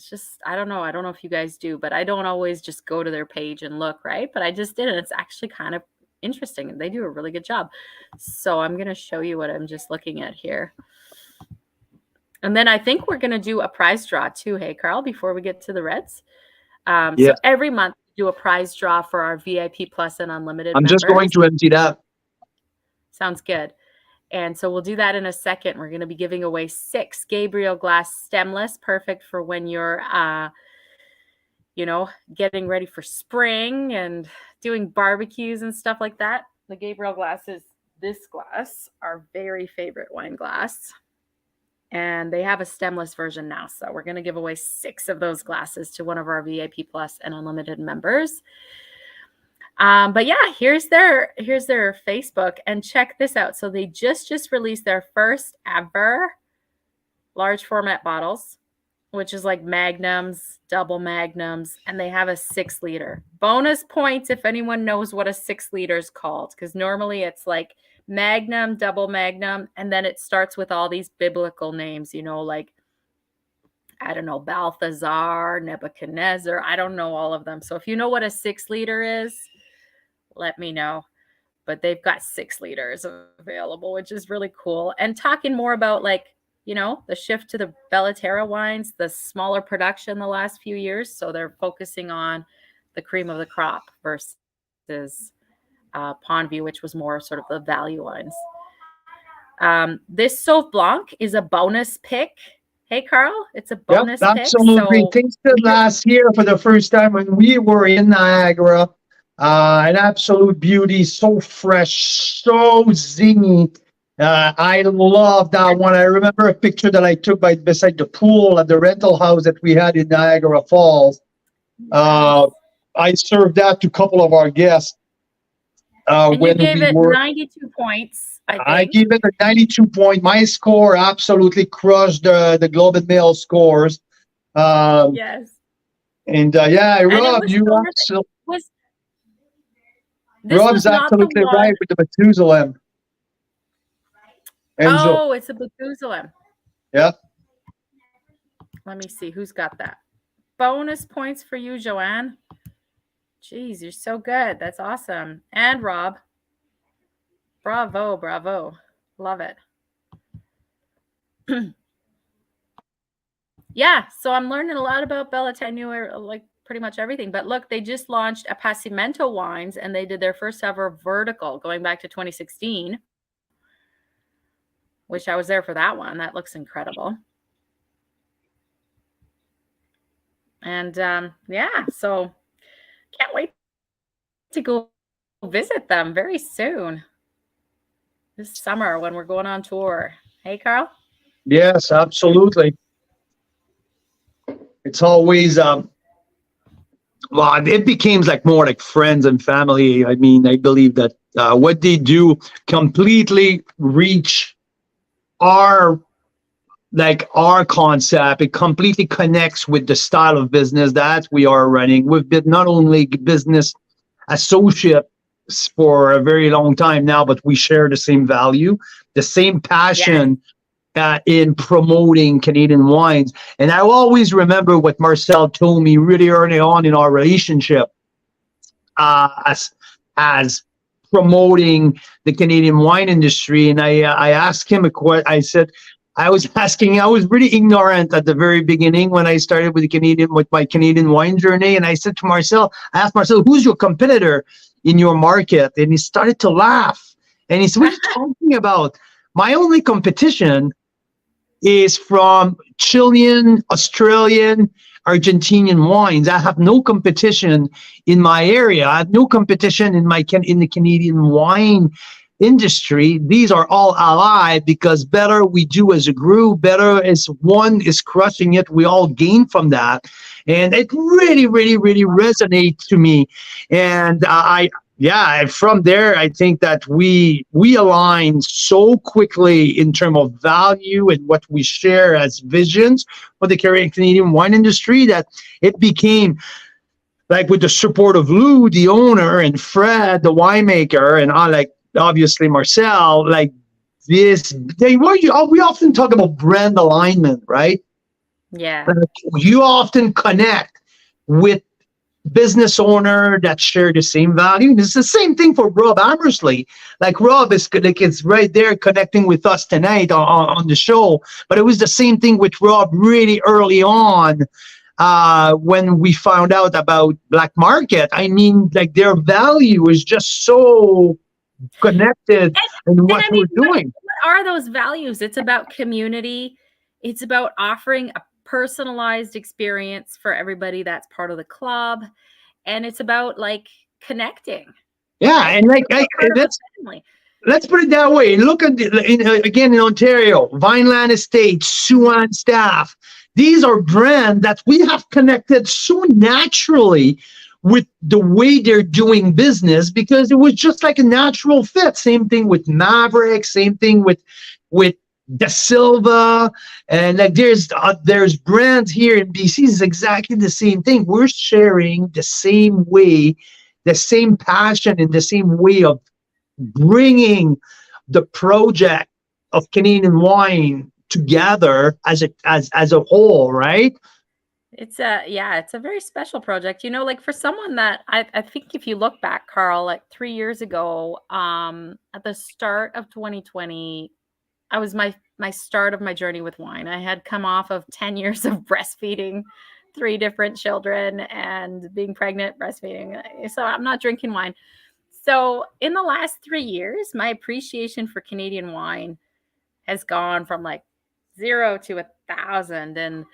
just, I don't know if you guys do, but I don't always just go to their page and look, right? But I just did, and it's actually kind of interesting, and they do a really good job. So I'm going to show you what I'm just looking at here. And then I think we're going to do a prize draw too. Hey, Carl, before we get to the reds. So every month we do a prize draw for our VIP Plus and Unlimited members. Just going to empty that. Sounds good. And so we'll do that in a second. We're going to be giving away 6 Gabriel Glass stemless, perfect for when you're, getting ready for spring and doing barbecues and stuff like that. The Gabriel Glass is this glass, our very favorite wine glass. And they have a stemless version now. So we're going to give away 6 of those glasses to one of our VIP Plus and Unlimited members. But yeah, here's their Facebook, and check this out. So they just released their first ever large format bottles, which is like magnums, double magnums, and they have a 6 liter. Bonus points if anyone knows what a 6 liter is called, because normally it's like magnum, double magnum, and then it starts with all these biblical names, like, I don't know, Balthazar, Nebuchadnezzar. I don't know all of them. So if you know what a 6 liter is, let me know. But they've got 6 liters available, which is really cool. And talking more about, like, the shift to the Terra wines, the smaller production the last few years. So they're focusing on the cream of the crop versus PondView, which was more sort of the value wines. This Sauv Blanc is a bonus pick. Hey, Carl, it's a bonus pick. Absolutely. Tasted last year for the first time when we were in Niagara. An absolute beauty, so fresh, so zingy. I love that one. I remember a picture that I took beside the pool at the rental house that we had in Niagara Falls. I served that to a couple of our guests. And you gave it 92 points, I think. I gave it a 92 point. My score absolutely crushed the Globe and Mail scores. Yes. And Rob, Rob's absolutely right with the Methuselah. Oh, it's a Methuselah. Yeah. Let me see who's got that. Bonus points for you, Joanne. Jeez, you're so good. That's awesome. And Rob. Bravo. Love it. Yeah, so I'm learning a lot about Terra. I knew like pretty much everything. But look, they just launched a Passimento wines, and they did their first ever vertical going back to 2016. Wish I was there for that one. That looks incredible. And so can't wait to go visit them very soon this summer when we're going on tour. Hey, Carl? Yes, absolutely. It's always Well, it became like more like friends and family. I mean, I believe that what they do completely reach our our concept. It completely connects with the style of business that we are running. We've been not only business associates for a very long time now, but we share the same value, the same Yes. passion in promoting Canadian wines. And I always remember what Marcel told me really early on in our relationship, as promoting the Canadian wine industry. And I asked him a question. I said, I was asking, I was really ignorant at the very beginning when I started with my Canadian wine journey. And I said to Marcel, I asked Marcel, who's your competitor in your market? And he started to laugh. And he said, what are you talking about? My only competition is from Chilean, Australian, Argentinian wines. I have no competition in my area. I have no competition in the Canadian wine industry. These are all allied because better we do as a group, better as one is crushing it. We all gain from that. And it really, really, really resonates to me. And from there, I think that we align so quickly in terms of value and what we share as visions for the Canadian wine industry that it became like with the support of Lou, the owner, and Fred, the winemaker, and obviously Marcel, we often talk about brand alignment, right? Yeah. You often connect with business owner that share the same value. It's the same thing for Rob Amersley. Like Rob is right there connecting with us tonight on the show. But it was the same thing with Rob really early on when we found out about Black Market. I mean, like their value is just so connected in what we're doing. What are those values? It's about community. It's about offering a personalized experience for everybody that's part of the club, and it's about connecting. Yeah, and let's put it that way. Look at again in Ontario, Vineland Estates, Swan Staff. These are brands that we have connected so naturally with the way they're doing business because it was just like a natural fit. Same thing with Maverick. Same thing with Da Silva, and there's brands here in BC. Is exactly the same thing. We're sharing the same way, the same passion, and the same way of bringing the project of Canadian wine together as a whole, right? It's a very special project. For someone that I think if you look back, Carl, 3 years ago, at the start of 2020. I was my start of my journey with wine. I had come off of 10 years of breastfeeding 3 different children and being pregnant, breastfeeding. So I'm not drinking wine. So in the last 3 years, my appreciation for Canadian wine has gone from 0 to 1,000. And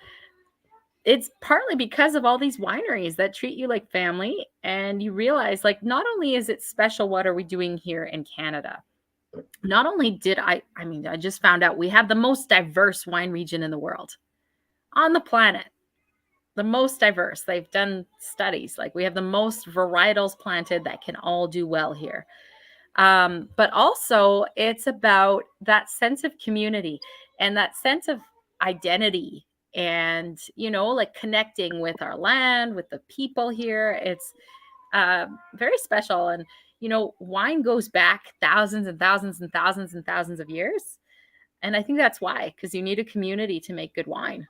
it's partly because of all these wineries that treat you like family. And you realize not only is it special, what are we doing here in Canada? Not only did I just found out we have the most diverse wine region in the world on the planet, the most diverse. They've done studies we have the most varietals planted that can all do well here. But also it's about that sense of community and that sense of identity and, connecting with our land, with the people here. It's very special. And wine goes back thousands and thousands and thousands and thousands of years. And I think that's why, because you need a community to make good wine.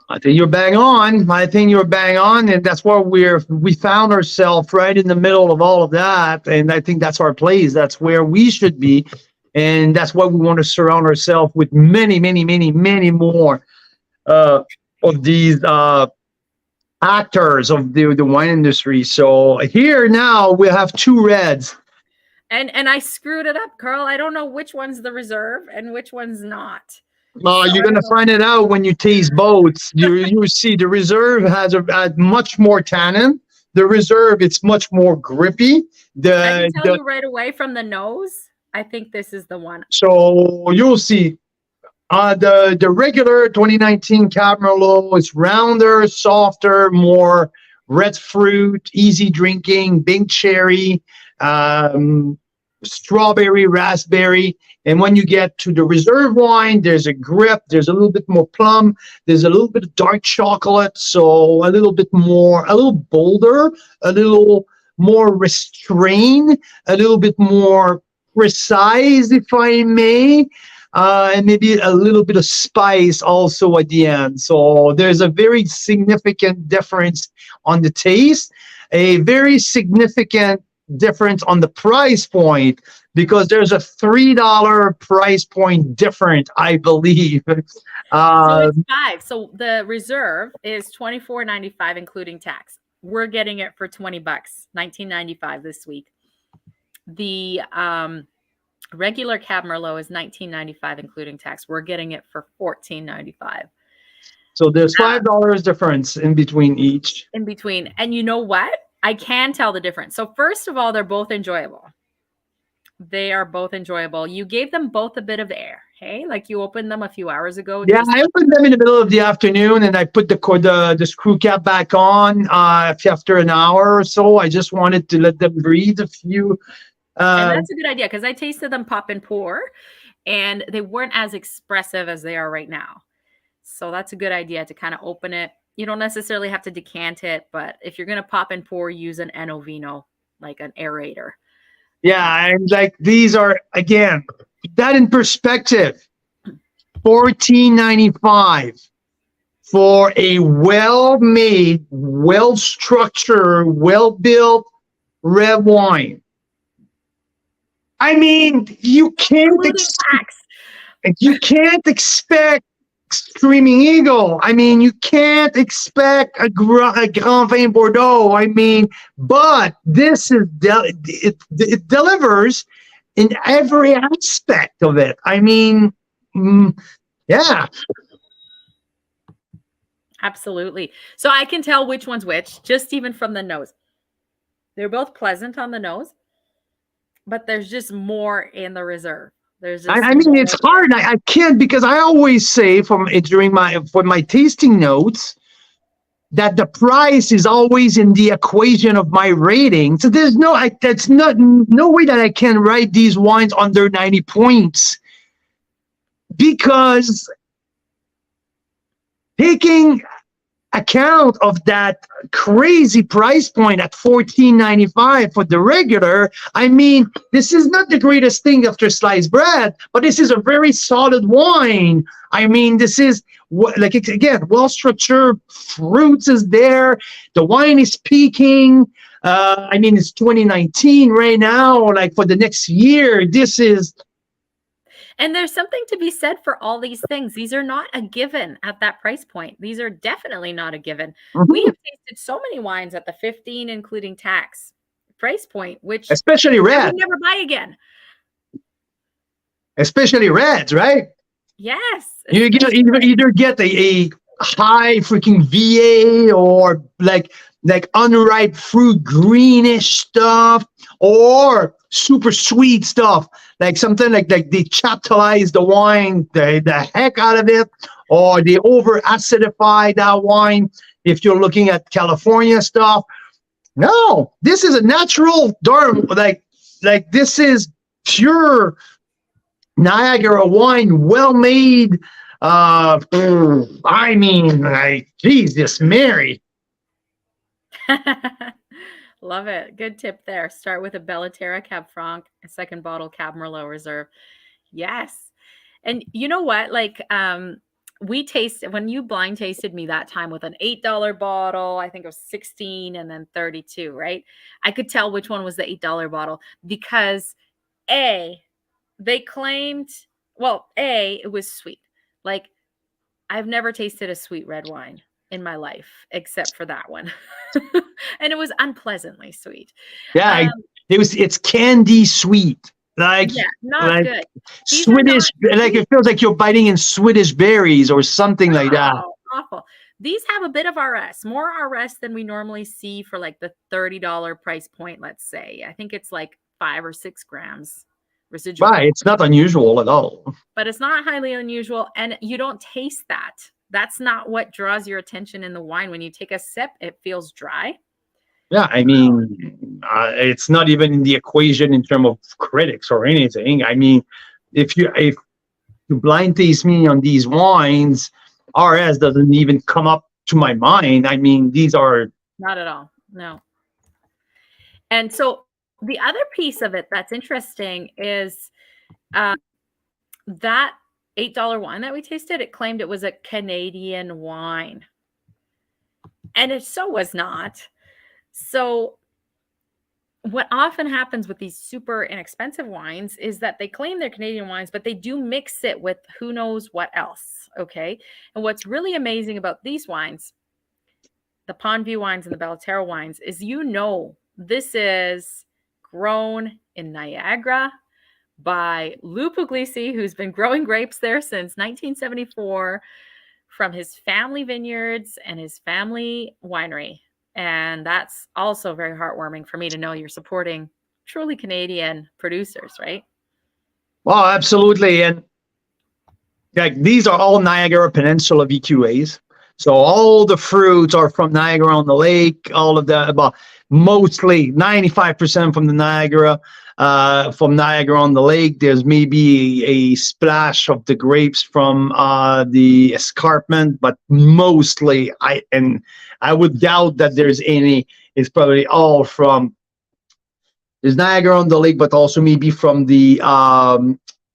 I think you're bang on. And that's where we found ourselves right in the middle of all of that. And I think that's our place. That's where we should be. And that's why we want to surround ourselves with many, many, many, many more of these actors of the wine industry. So here now we have 2 reds. And I screwed it up, Carl. I don't know which one's the reserve and which one's not. You're going to find it out when you taste both. You see the reserve has a much more tannin. The reserve, it's much more grippy. I can tell you right away from the nose, I think this is the one. So you'll see. The regular 2019 Cab Merlot is rounder, softer, more red fruit, easy drinking, big cherry, strawberry, raspberry. And when you get to the reserve wine, there's a grip, there's a little bit more plum, there's a little bit of dark chocolate, so a little bit more, a little bolder, a little more restrained, a little bit more precise, if I may, and maybe a little bit of spice also at the end. So there's a very significant difference on the taste, a very significant difference on the price point, because there's a $3 price point difference, I believe. So it's $5. So the reserve is $24.95 including tax. We're getting it for $20, $19.95 this week. The regular Cab Merlot is $19.95 including tax. We're getting it for $14.95. So there's $5 difference in between each. In between. And you know what? I can tell the difference. So first of all, they're both enjoyable. They are both enjoyable. You gave them both a bit of air. Hey, like you opened them a few hours ago. Yeah, I opened them in the middle of the afternoon, and I put the screw cap back on after an hour or so. I just wanted to let them breathe a few. And that's a good idea, because I tasted them pop and pour, and they weren't as expressive as they are right now. So that's a good idea to kind of open it. You don't necessarily have to decant it, but if you're going to pop and pour, use an Eno Vino, like an aerator. Yeah, and like these are, again, that in perspective, $14.95 for a well-made, well-structured, well-built red wine. I mean, you can't expect Screaming Eagle. I mean, you can't expect a Grand Vin Bordeaux. I mean, but this is it delivers in every aspect of it. I mean, yeah. Absolutely. So I can tell which one's which, just even from the nose. They're both pleasant on the nose, but there's just more in the reserve. I mean, it's hard. I can't, because I always say for my tasting notes that the price is always in the equation of my rating. So there's no way that I can write these wines under 90 points, because taking account of that crazy price point at $14.95 for the regular, I mean, this is not the greatest thing after sliced bread, but this is a very solid wine. I mean, this is like, again, well structured, fruits is there, the wine is peaking. I mean, it's 2019 right now. Like for the next year, this is. And there's something to be said for all these things. These are not a given at that price point. These are definitely not a given. Mm-hmm. We have tasted so many wines at the 15, including tax price point, which especially red, we never buy again. Especially reds, right? Yes. You either get a high freaking VA or like unripe fruit, greenish stuff, or super sweet stuff, like something like they chaptalize the wine the heck out of it, or they over acidify that wine. If you're looking at California stuff, no, this is a natural dark, like this is pure Niagara wine, well made. I mean, like, Jesus Mary. Love it. Good tip there. Start with a Terra Cab Franc, a second bottle Cab Merlot Reserve. Yes. And you know what? Like, when you blind tasted me that time with an $8 bottle, I think it was 16 and then 32, right? I could tell which one was the $8 bottle, because they claimed, it was sweet. Like, I've never tasted a sweet red wine in my life except for that one. And it was unpleasantly sweet. Yeah, it's candy sweet. Like, yeah, not good. Swedish, like it feels like you're biting in Swedish berries or something like that. Awful. These have a bit of RS, more RS than we normally see for like the $30 price point, let's say. I think it's like 5 or 6 grams residual. Right, it's not unusual at all. But it's not highly unusual, and you don't taste that That's not what draws your attention in the wine. When you take a sip, it feels dry. Yeah, I mean, it's not even in the equation in terms of critics or anything. I mean, if you blind taste me on these wines, RS doesn't even come up to my mind. I mean, these are Not at all. No. And so the other piece of it that's interesting is that $8 wine that we tasted, it claimed it was a Canadian wine. And it so was not. So what often happens with these super inexpensive wines is that they claim they're Canadian wines, but they do mix it with who knows what else. Okay. And what's really amazing about these wines, the PondView wines and the Terra wines, is this is grown in Niagara by Lou Puglisi, who's been growing grapes there since 1974 from his family vineyards and his family winery. And that's also very heartwarming for me to know you're supporting truly Canadian producers, right? well, absolutely. And like these are all Niagara Peninsula VQAs. So all the fruits are from Niagara on the Lake, all of that, about mostly 95% from the Niagara. From Niagara on the Lake, there's maybe a splash of the grapes from the escarpment, but mostly I would doubt that there's any. It's probably all from there's Niagara on the Lake, but also maybe from the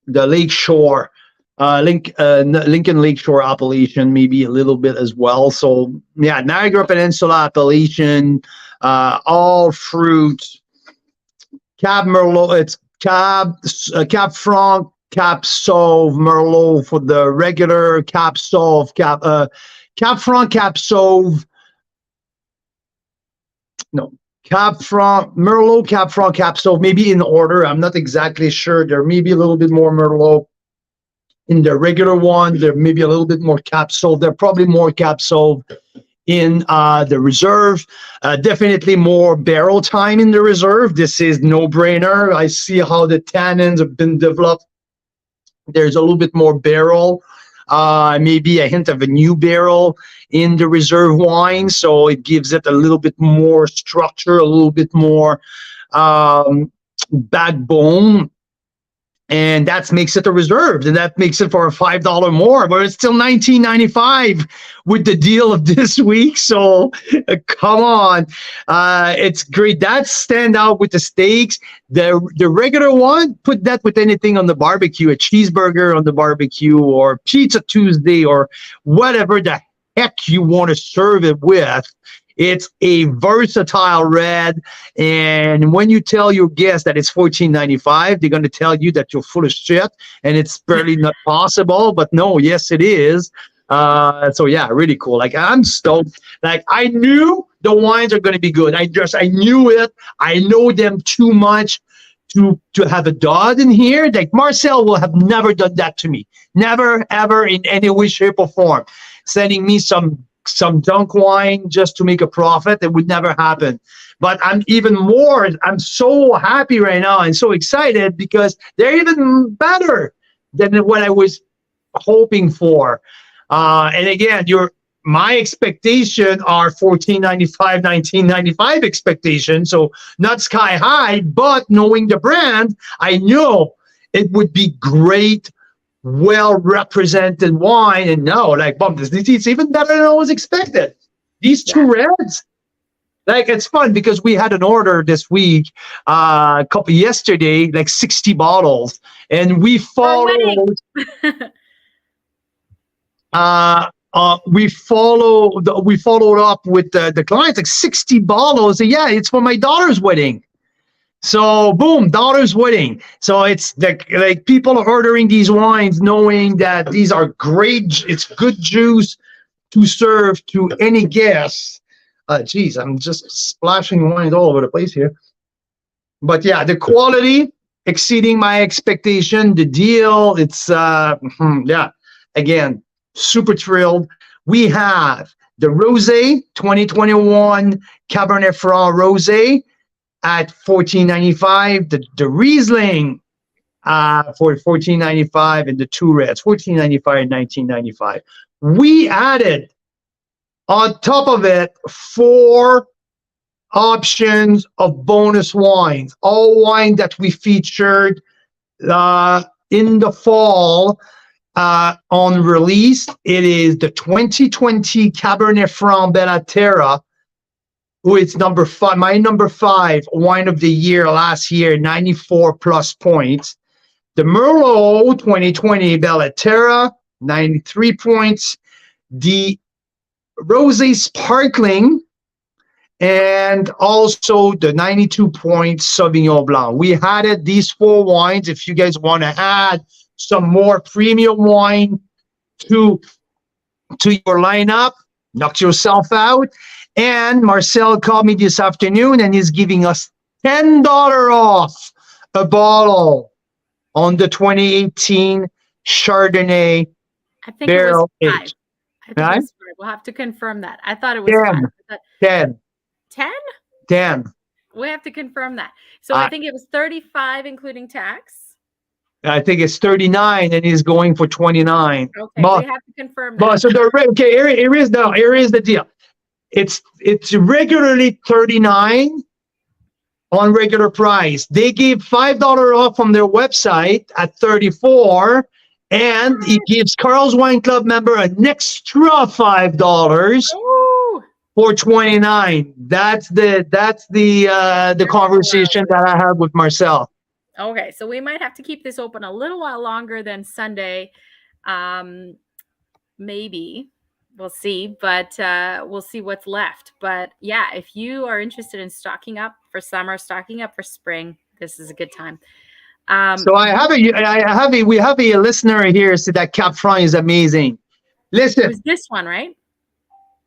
Lake Shore, Lincoln Lakeshore appellation, maybe a little bit as well. So yeah, Niagara Peninsula appellation, all fruits. Cab Merlot, it's Cab Franc, Cab Sauv, Merlot for the regular, Cab Sauv, Cab Franc, Cab Sauv. No, Cab Franc, Merlot, Cab Franc, Cab Sauv, maybe in order. I'm not exactly sure. There may be a little bit more Merlot in the regular one. There may be a little bit more Cab Sauv. There probably more Cab Sauv in the reserve. Definitely more barrel time in the reserve. This is no brainer. I see how the tannins have been developed. There's a little bit more barrel, maybe a hint of a new barrel in the reserve wine. So it gives it a little bit more structure, a little bit more backbone. And that makes it a reserve, and that makes it for a $5 more, but it's still $19.95 with the deal of this week. So come on, it's great. That stand out with the steaks. The regular one, put that with anything on the barbecue, a cheeseburger on the barbecue, or Pizza Tuesday, or whatever the heck you want to serve it with. It's a versatile red, and when you tell your guests that it's $14.95, they're going to tell you that you're full of shit, and it's barely not possible. But no, yes, it is. So yeah, really cool. Like I'm stoked. Like I knew the wines are going to be good. I knew it. I know them too much to have a dud in here. Like Marcel will have never done that to me. Never, ever, in any way, shape, or form. Sending me some junk wine just to make a profit. It would never happen. But I'm so happy right now and so excited because they're even better than what I was hoping for. And again, my expectation are $14.95, $19.95 expectation. So not sky high, but knowing the brand, I know it would be great, well represented wine. And no, like, it's even better than I was expected. These two reds, like, it's fun because we had an order this week, yesterday, like 60 bottles, and we followed. We followed up with the clients, like 60 bottles. Yeah, it's for my daughter's wedding. So boom, daughter's wedding. So it's like people are ordering these wines knowing that these are great. It's good juice to serve to any guest. Geez, I'm just splashing wines all over the place here. But yeah, the quality exceeding my expectation. The deal, it's yeah. Again, super thrilled. We have the Rosé 2021 Cabernet Franc Rosé at $14.95, the Riesling for $14.95, and the two reds $14.95 and $19.95. we added on top of it 4 options of bonus wines, all wine that we featured in the fall on release. It is the 2020 Cabernet Franc Bella Terra, who is number 5, my number 5 wine of the year last year, 94 plus points. The Merlot 2020 Bella Terra, 93 points. The Rosé Sparkling, and also the 92 points Sauvignon Blanc. We added these 4 wines. If you guys want to add some more premium wine to your lineup, knock yourself out. And Marcel called me this afternoon and he's giving us $10 off a bottle on the 2018 Chardonnay I think barrel it was 5. aged. I think it was 5. We'll have to confirm that. I thought it was 5. 10. 10? 10. We have to confirm that. So I think it was 35, including tax. I think it's 39, and he's going for 29. Okay, we have to confirm that. So here is the deal. It's regularly 39 on regular price. They gave $5 off from their website at 34, and it gives Carl's Wine Club member an extra $5 for 29. That's the conversation that I had with Marcel. Okay, so we might have to keep this open a little while longer than Sunday. Maybe. We'll see, but we'll see what's left. But yeah, if you are interested in stocking up for summer, stocking up for spring, this is a good time. So we have a listener here said that Cap Franc is amazing. Listen. It was this one, right?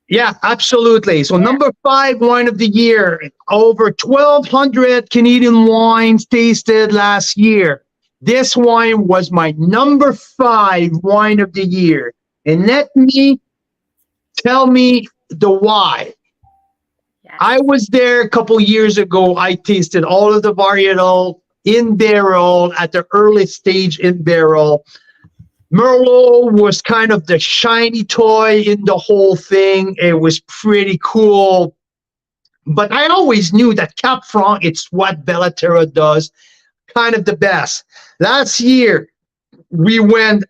Yeah, absolutely. So number 5 wine of the year, over 1,200 Canadian wines tasted last year. This wine was my number 5 wine of the year. And tell me the why. Yes. I was there a couple years ago. I tasted all of the varietal in barrel at the early stage in barrel. Merlot was kind of the shiny toy in the whole thing. It was pretty cool. But I always knew that Cap Franc, it's what Bella Terra does, kind of the best. Last year, we went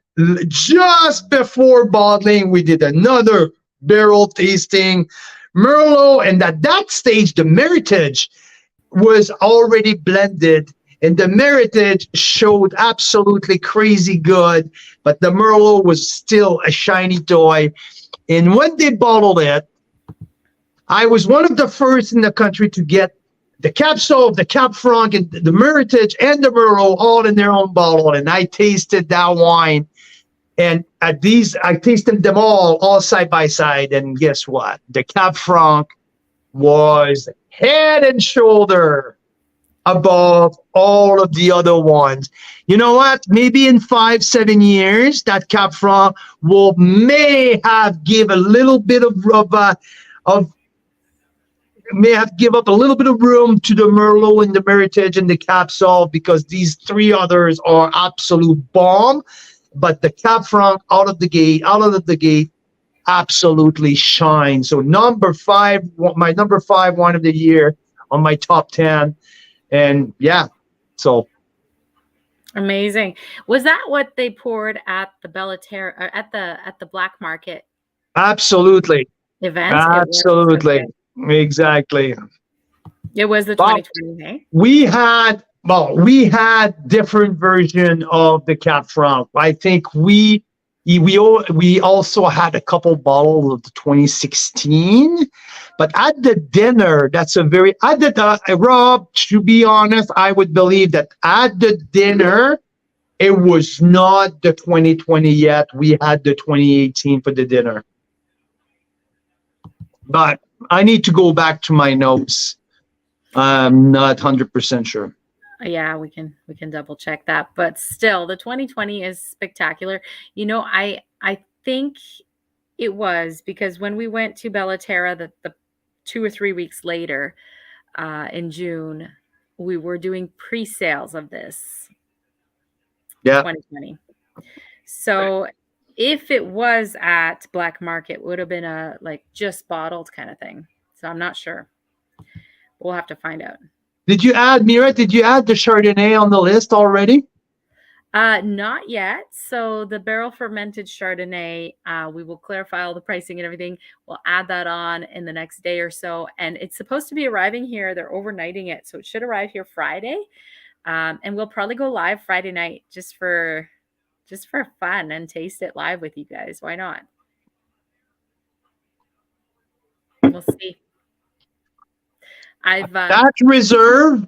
just before bottling. We did another barrel tasting. Merlot, and at that stage, the Meritage was already blended. And the Meritage showed absolutely crazy good, but the Merlot was still a shiny toy. And when they bottled it, I was one of the first in the country to get the Cap Sauv, the Cap Franc, and the Meritage and the Merlot all in their own bottle. And I tasted that wine. And I tasted them all side by side. And guess what? The Cap Franc was head and shoulder above all of the other ones. You know what? Maybe in 5-7 years, that Cap Franc may have give a little bit may have give up a little bit of room to the Merlot and the Meritage and the Cap Sauv, because these 3 others are absolute bomb. But the Cap Franc out of the gate, absolutely shines. So number 5, my number 5 wine of the year on my top 10. And yeah, so amazing. Was that what they poured at the Bella Terra, or at the Black Market? Absolutely. Event? Absolutely. Exactly. It was the 2020, hey? We had different version of the Cap Franc. I think we also had a couple bottles of the 2016. But at the dinner, Rob, to be honest, I would believe that at the dinner, it was not the 2020 yet. We had the 2018 for the dinner. But I need to go back to my notes. I'm not 100% sure. Yeah, we can double check that. But still, the 2020 is spectacular. You know, I think it was because when we went to Bella Terra, the 2 or 3 weeks later, in June, we were doing pre-sales of this. Yeah. 2020. So If it was at Black Market, it would have been a like just bottled kind of thing. So I'm not sure. We'll have to find out. Did you add, Mira, did you add the Chardonnay on the list already? Not yet. So the barrel fermented Chardonnay, we will clarify all the pricing and everything. We'll add that on in the next day or so. And it's supposed to be arriving here. They're overnighting it. So it should arrive here Friday. And we'll probably go live Friday night just for fun and taste it live with you guys. Why not? We'll see. That reserve,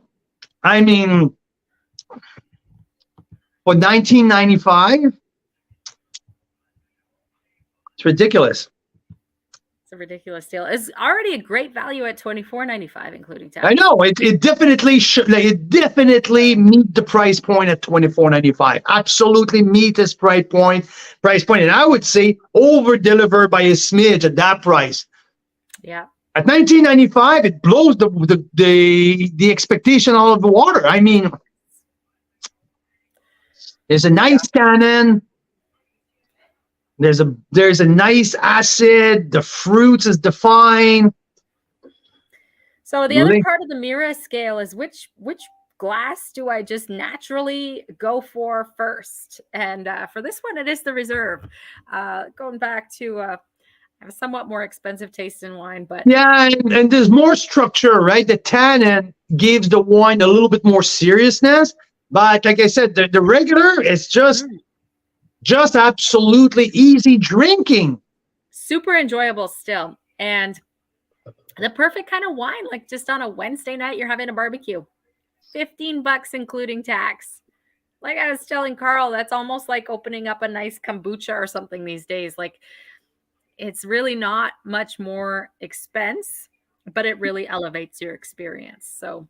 I mean, for $19.95, it's ridiculous. It's a ridiculous deal. It's already a great value at $24.95, including tax. I know it definitely should. It definitely meet the price point at $24.95. Absolutely meet this price point, and I would say over deliver by a smidge at that price. Yeah. At $19.95, it blows the expectation out of the water. I mean, there's a nice tannin. There's a nice acid. The fruits is defined. So the other part of the Mira scale is which glass do I just naturally go for first? And for this one, it is the reserve. Going back to I have a somewhat more expensive taste in wine, but yeah, and there's more structure, right? The tannin gives the wine a little bit more seriousness. But like I said, the regular is just absolutely easy drinking. Super enjoyable still. And the perfect kind of wine, like just on a Wednesday night, you're having a barbecue. $15 including tax. Like I was telling Carl, that's almost like opening up a nice kombucha or something these days. Like it's really not much more expense, but it really elevates your experience. So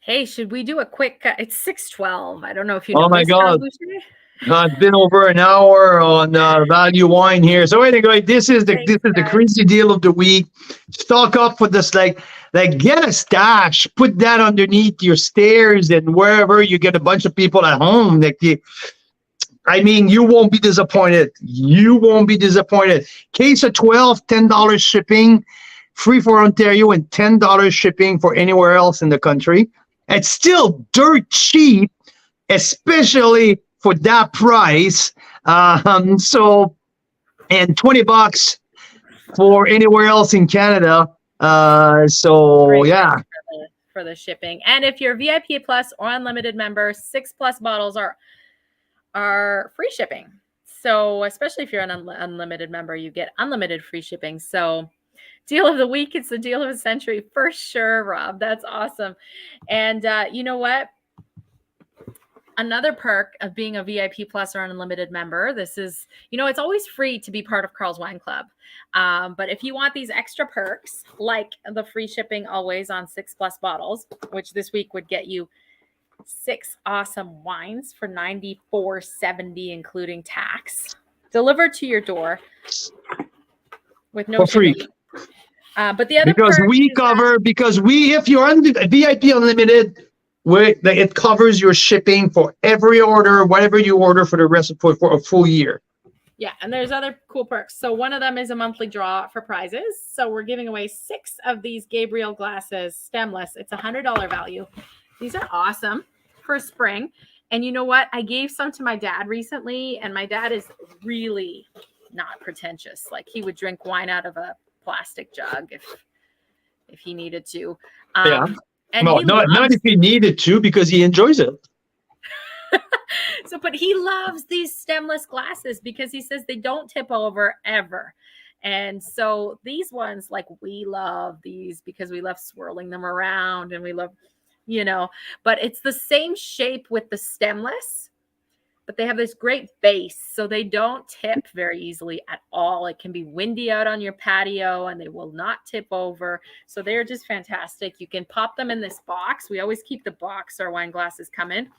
hey, should we do a quick? It's 6:12. I don't know if you know. Oh my God. It's been over an hour on value wine here. So anyway, this is the crazy deal of the week. Stock up for this, like get a stash, put that underneath your stairs and wherever you get a bunch of people at home. I mean, you won't be disappointed. You won't be disappointed. Case of 12, $10 shipping, free for Ontario, and $10 shipping for anywhere else in the country. It's still dirt cheap, especially for that price. So, and $20 for anywhere else in Canada. So yeah. For the shipping. And if you're VIP Plus or Unlimited member, 6+ bottles are free shipping. So especially if you're an unlimited member, you get unlimited free shipping. So deal of the week, it's the deal of the century for sure, Rob. That's awesome. And you know what? Another perk of being a VIP Plus or an unlimited member, this is, it's always free to be part of Carl's Wine Club. But if you want these extra perks, like the free shipping always on 6+ bottles, which this week would get you 6 awesome wines for $94.70, including tax, delivered to your door with no free. But the other if you're on VIP Unlimited, it covers your shipping for every order, whatever you order for the rest of for a full year. Yeah, and there's other cool perks. So one of them is a monthly draw for prizes. So we're giving away 6 of these Gabriel glasses, stemless. It's $100 value. These are awesome for spring. And you know what? I gave some to my dad recently, and my dad is really not pretentious. Like he would drink wine out of a plastic jug if he needed to. Yeah. And no, not if he needed to, because he enjoys it. But he loves these stemless glasses because he says they don't tip over ever. And so these ones, like we love these because we love swirling them around and we love, but it's the same shape with the stemless, but they have this great base. So they don't tip very easily at all. It can be windy out on your patio and they will not tip over. So they're just fantastic. You can pop them in this box. We always keep the box our wine glasses come in.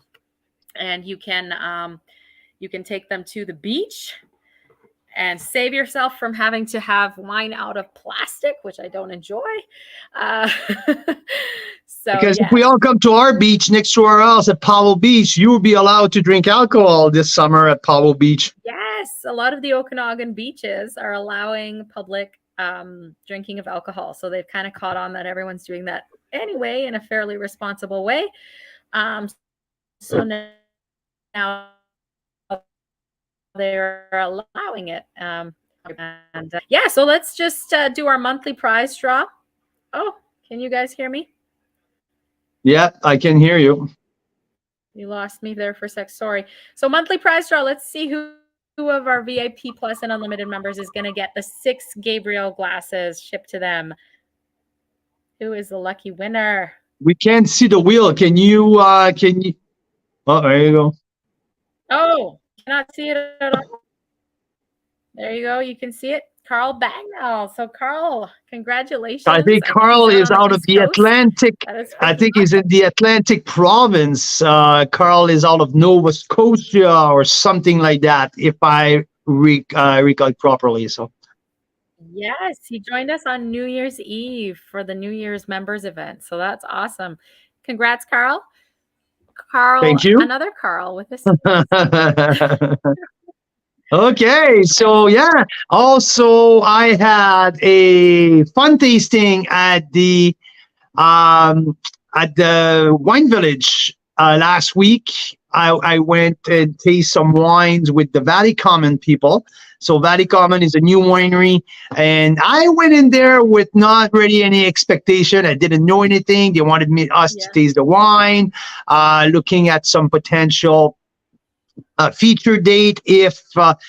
And you can take them to the beach and save yourself from having to have wine out of plastic, which I don't enjoy. So Because yeah. if we all come to our beach next to our house at Powell Beach, you will be allowed to drink alcohol this summer at Powell Beach. Yes, a lot of the Okanagan beaches are allowing public drinking of alcohol. So they've kind of caught on that everyone's doing that anyway in a fairly responsible way. So now they're allowing it. Yeah, so let's just do our monthly prize draw. Oh, can you guys hear me? Yeah, I can hear you. You lost me there for a sec. Sorry. So monthly prize draw. Let's see who of our VIP Plus and Unlimited members is going to get the 6 Gabriel glasses shipped to them. Who is the lucky winner? We can't see the wheel. Can you? Oh, there you go. Oh, cannot see it at all. There you go. You can see it. Carl Bagnall. So Carl, congratulations. I think Carl is out of the Atlantic. I think he's in the Atlantic province. Carl is out of Nova Scotia or something like that, if I recall properly. So. Yes, he joined us on New Year's Eve for the New Year's members event. So that's awesome. Congrats, Carl. Carl, thank you. Another Carl with us. Okay, so yeah. Also, I had a fun tasting at the Wine Village last week. I went and taste some wines with the Valley Common people. So Valley Common is a new winery, and I went in there with not really any expectation. I didn't know anything. They wanted us to taste the wine, looking at some potential feature date but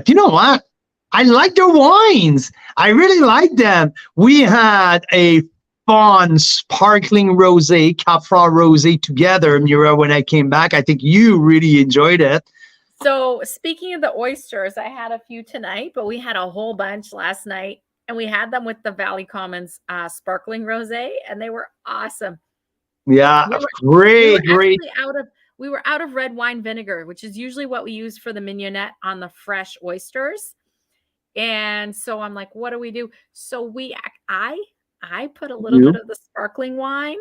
you know what? I like their wines. I really like them. We had a fun sparkling rosé, Capra rosé together, Mira, when I came back. I think you really enjoyed it. So speaking of the oysters, I had a few tonight, but we had a whole bunch last night, and we had them with the Valley Commons sparkling rosé, and they were awesome. Yeah, great. We were out of red wine vinegar, which is usually what we use for the mignonette on the fresh oysters. And so I'm like, what do we do? So I put a little bit of the sparkling wine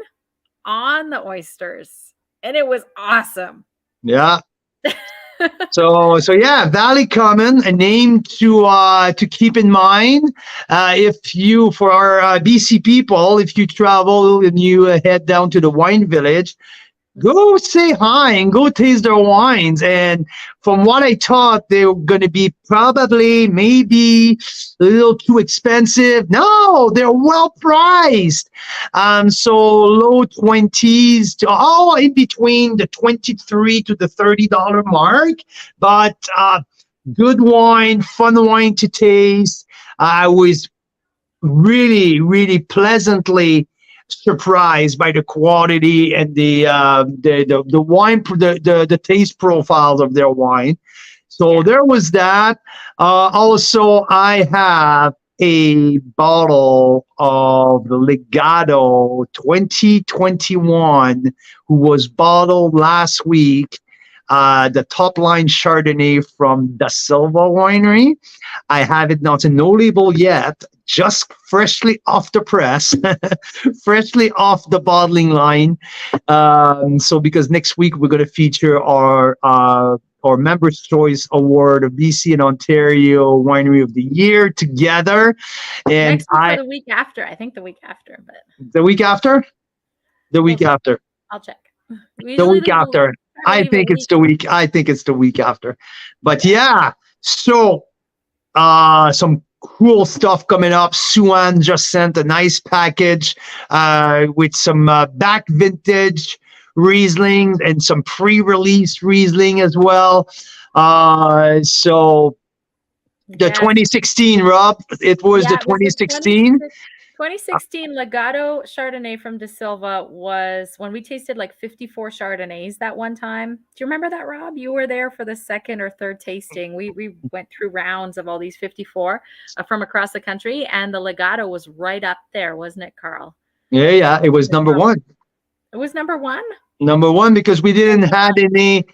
on the oysters, and it was awesome. Yeah. So yeah, Valley Common, a name to keep in mind. If you, for our BC people, if you travel and you head down to the Wine Village, go say hi and go taste their wines. And from what I thought, they were going to be probably maybe a little too expensive. No, they're well priced. So low 20s to in between the $23 to the $30 mark. But good wine, fun wine to taste. I was really, really pleasantly surprised by the quality and the wine, the taste profiles of their wine. So there was that. Also, I have a bottle of the Legato 2021, who was bottled last week. The top line Chardonnay from Da Silva Winery. I have it not in no label yet, just freshly off the press, freshly off the bottling line. So because next week we're going to feature our Members' Choice Award of BC and Ontario Winery of the Year together. And next week or the week after, I think the week after. But the week after? The week after. I'll check. The week after. I think it's the week. I think it's the week after. But yeah, so some cool stuff coming up. Sue-Ann just sent a nice package with some back vintage Riesling and some pre-release Riesling as well. So the 2016, Rob, it was the 2016. 2016 Legato Chardonnay from Da Silva was when we tasted like 54 Chardonnays that one time. Do you remember that, Rob? You were there for the second or third tasting. We went through rounds of all these 54 from across the country, and the Legato was right up there, wasn't it, Carl? Yeah, it was number one. It was number one? Number one, because we didn't had any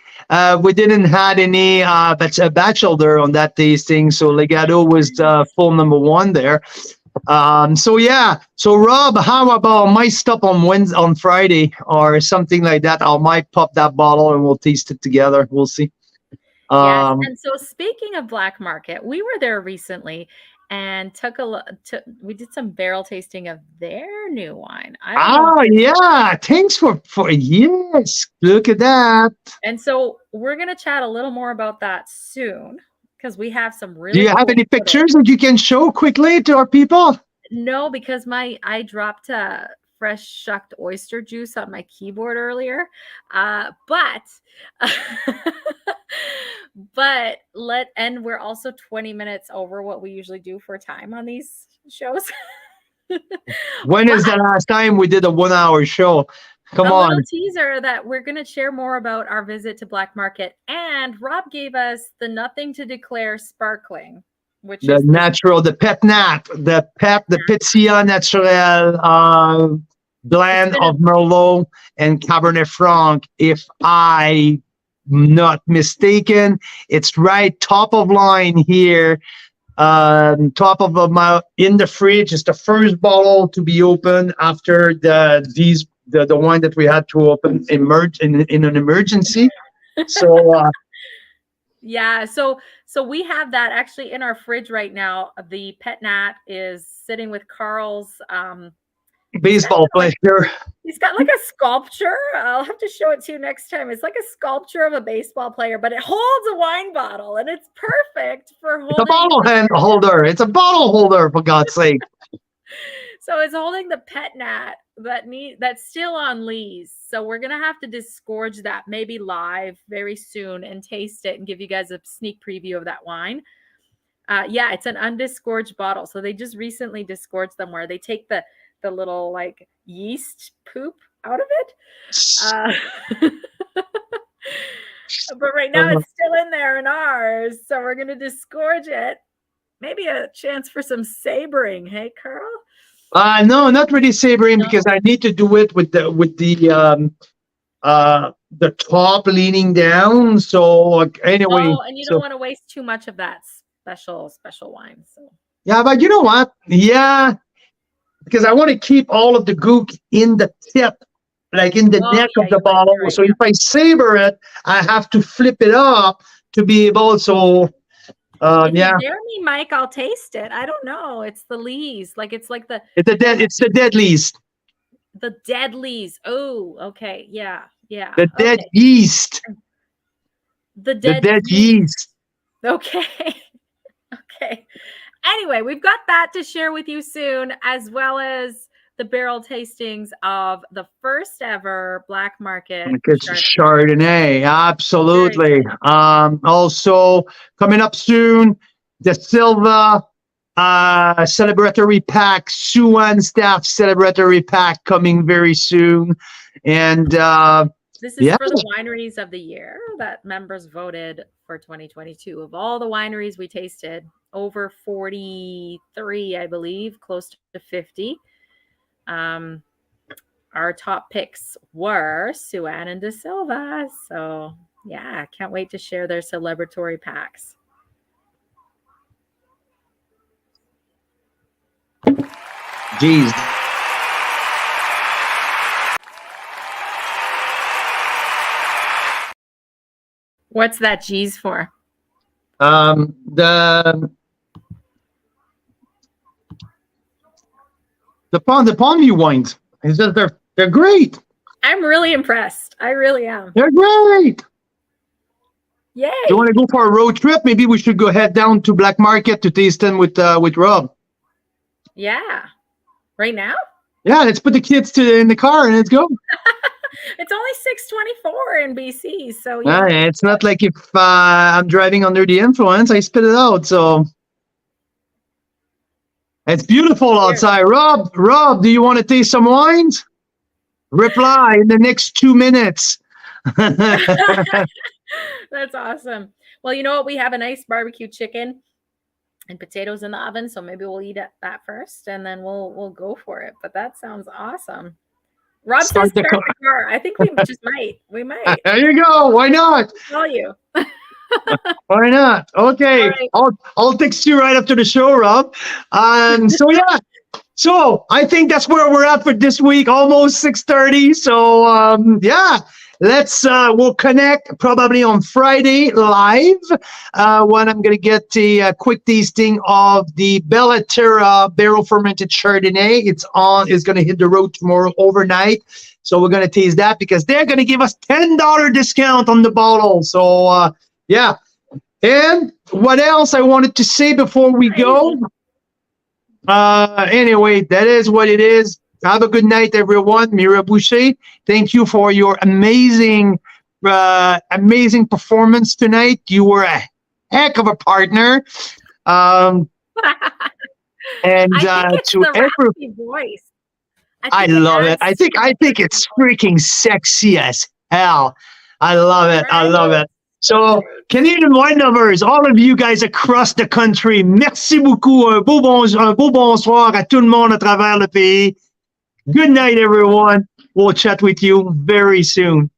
bachelor on that tasting, so Legato was full number one there. So yeah, so Rob, how about I might stop on Wednesday, on Friday, or something like that. I might pop that bottle and we'll taste it together. We'll see. Yes, and so speaking of Black Market, we were there recently and took a look. We did some barrel tasting of their new wine. I don't know. Oh yeah, thanks for yes. Look at that. And so we're gonna chat a little more about that soon because we have some really. Do you have cool any pictures that you can show quickly to our people? No, because I dropped fresh shucked oyster juice on my keyboard earlier, but we're also 20 minutes over what we usually do for time on these shows. When is the last time we did a 1 hour show? Come on. Little teaser that we're going to share more about our visit to Black Market, and Rob gave us the Nothing to Declare Sparkling, which the is natural, the Pet Nat, the Pétillant Naturel blend of Merlot and Cabernet Franc. If I'm not mistaken, it's right top of line here. Top of my in the fridge. It's the first bottle to be opened after the wine that we had to open in an emergency. So yeah, so we have that actually in our fridge right now. The Pet Nat is sitting with Carl's baseball player. He's got like a sculpture. I'll have to show it to you next time. It's like a sculpture of a baseball player, but it holds a wine bottle, and it's perfect for holding. It's a bottle holder. It's a bottle holder, for God's sake. So it's holding the Pet Nat that's still on lees. So we're gonna have to disgorge that maybe live very soon and taste it and give you guys a sneak preview of that wine. Yeah, it's an undisgorged bottle. So they just recently disgorged them where they take the little like yeast poop out of it. But right now it's still in there in ours. So we're going to disgorge it. Maybe a chance for some sabering. Hey, Carl? No, not really sabering because I need to do it with the top leaning down. So anyway. Oh, and you don't want to waste too much of that special wine. So. Yeah, but you know what? Yeah. Because I want to keep all of the gook in the tip, like in the neck of the bottle. Right, so if I saber it, I have to flip it up to be able to. If you dare me, Mike, I'll taste it. I don't know. It's the lees. It's the dead lees. The dead lees. Oh, okay. Yeah. The dead yeast. The dead yeast. Okay. Okay. Anyway, we've got that to share with you soon, as well as the barrel tastings of the first ever Black Market Chardonnay. Absolutely. Also coming up soon, the Silva celebratory pack, Suan staff celebratory pack coming very soon. And this is for the wineries of the year that members voted for 2022. Of all the wineries we tasted, over 43, I believe, close to 50. Our top picks were Suan and De Silva. So yeah, can't wait to share their celebratory packs. Jeez. What's that G's for? The PondView wines. He says they're great. I'm really impressed. I really am. They're great. Yay! You want to go for a road trip? Maybe we should go head down to Black Market to taste them with Rob. Yeah. Right now? Yeah, let's put the kids in the car and let's go. It's only 6:24 in BC, so it's not like if I'm driving under the influence, I spit it out. So it's beautiful outside. Rob, do you want to taste some wines? Reply in the next 2 minutes. That's awesome. Well, you know what? We have a nice barbecue chicken and potatoes in the oven, so maybe we'll eat that first, and then we'll go for it. But that sounds awesome. Rob Start says the start the car. I think we just might. We might. There you go. Why not? Call you. Why not? Okay. Right. I'll text you right after the show, Rob. So yeah. So I think that's where we're at for this week. Almost 6:30. So yeah. We'll connect probably on Friday live when I'm going to get the quick tasting of the Bella Terra barrel fermented Chardonnay. It's going to hit the road tomorrow overnight. So we're going to taste that because they're going to give us $10 discount on the bottle. So yeah. And what else I wanted to say before we go? Anyway, that is what it is. Have a good night, everyone. Mira Boucher, thank you for your amazing performance tonight. You were a heck of a partner. And I think it's to the every raspy voice. I love it. I think it's freaking sexy as hell. I love it. I love it. So, Canadian wine lovers, all of you guys across the country, merci beaucoup. Un beau bonsoir à tout le monde à travers le pays. Good night, everyone. We'll chat with you very soon.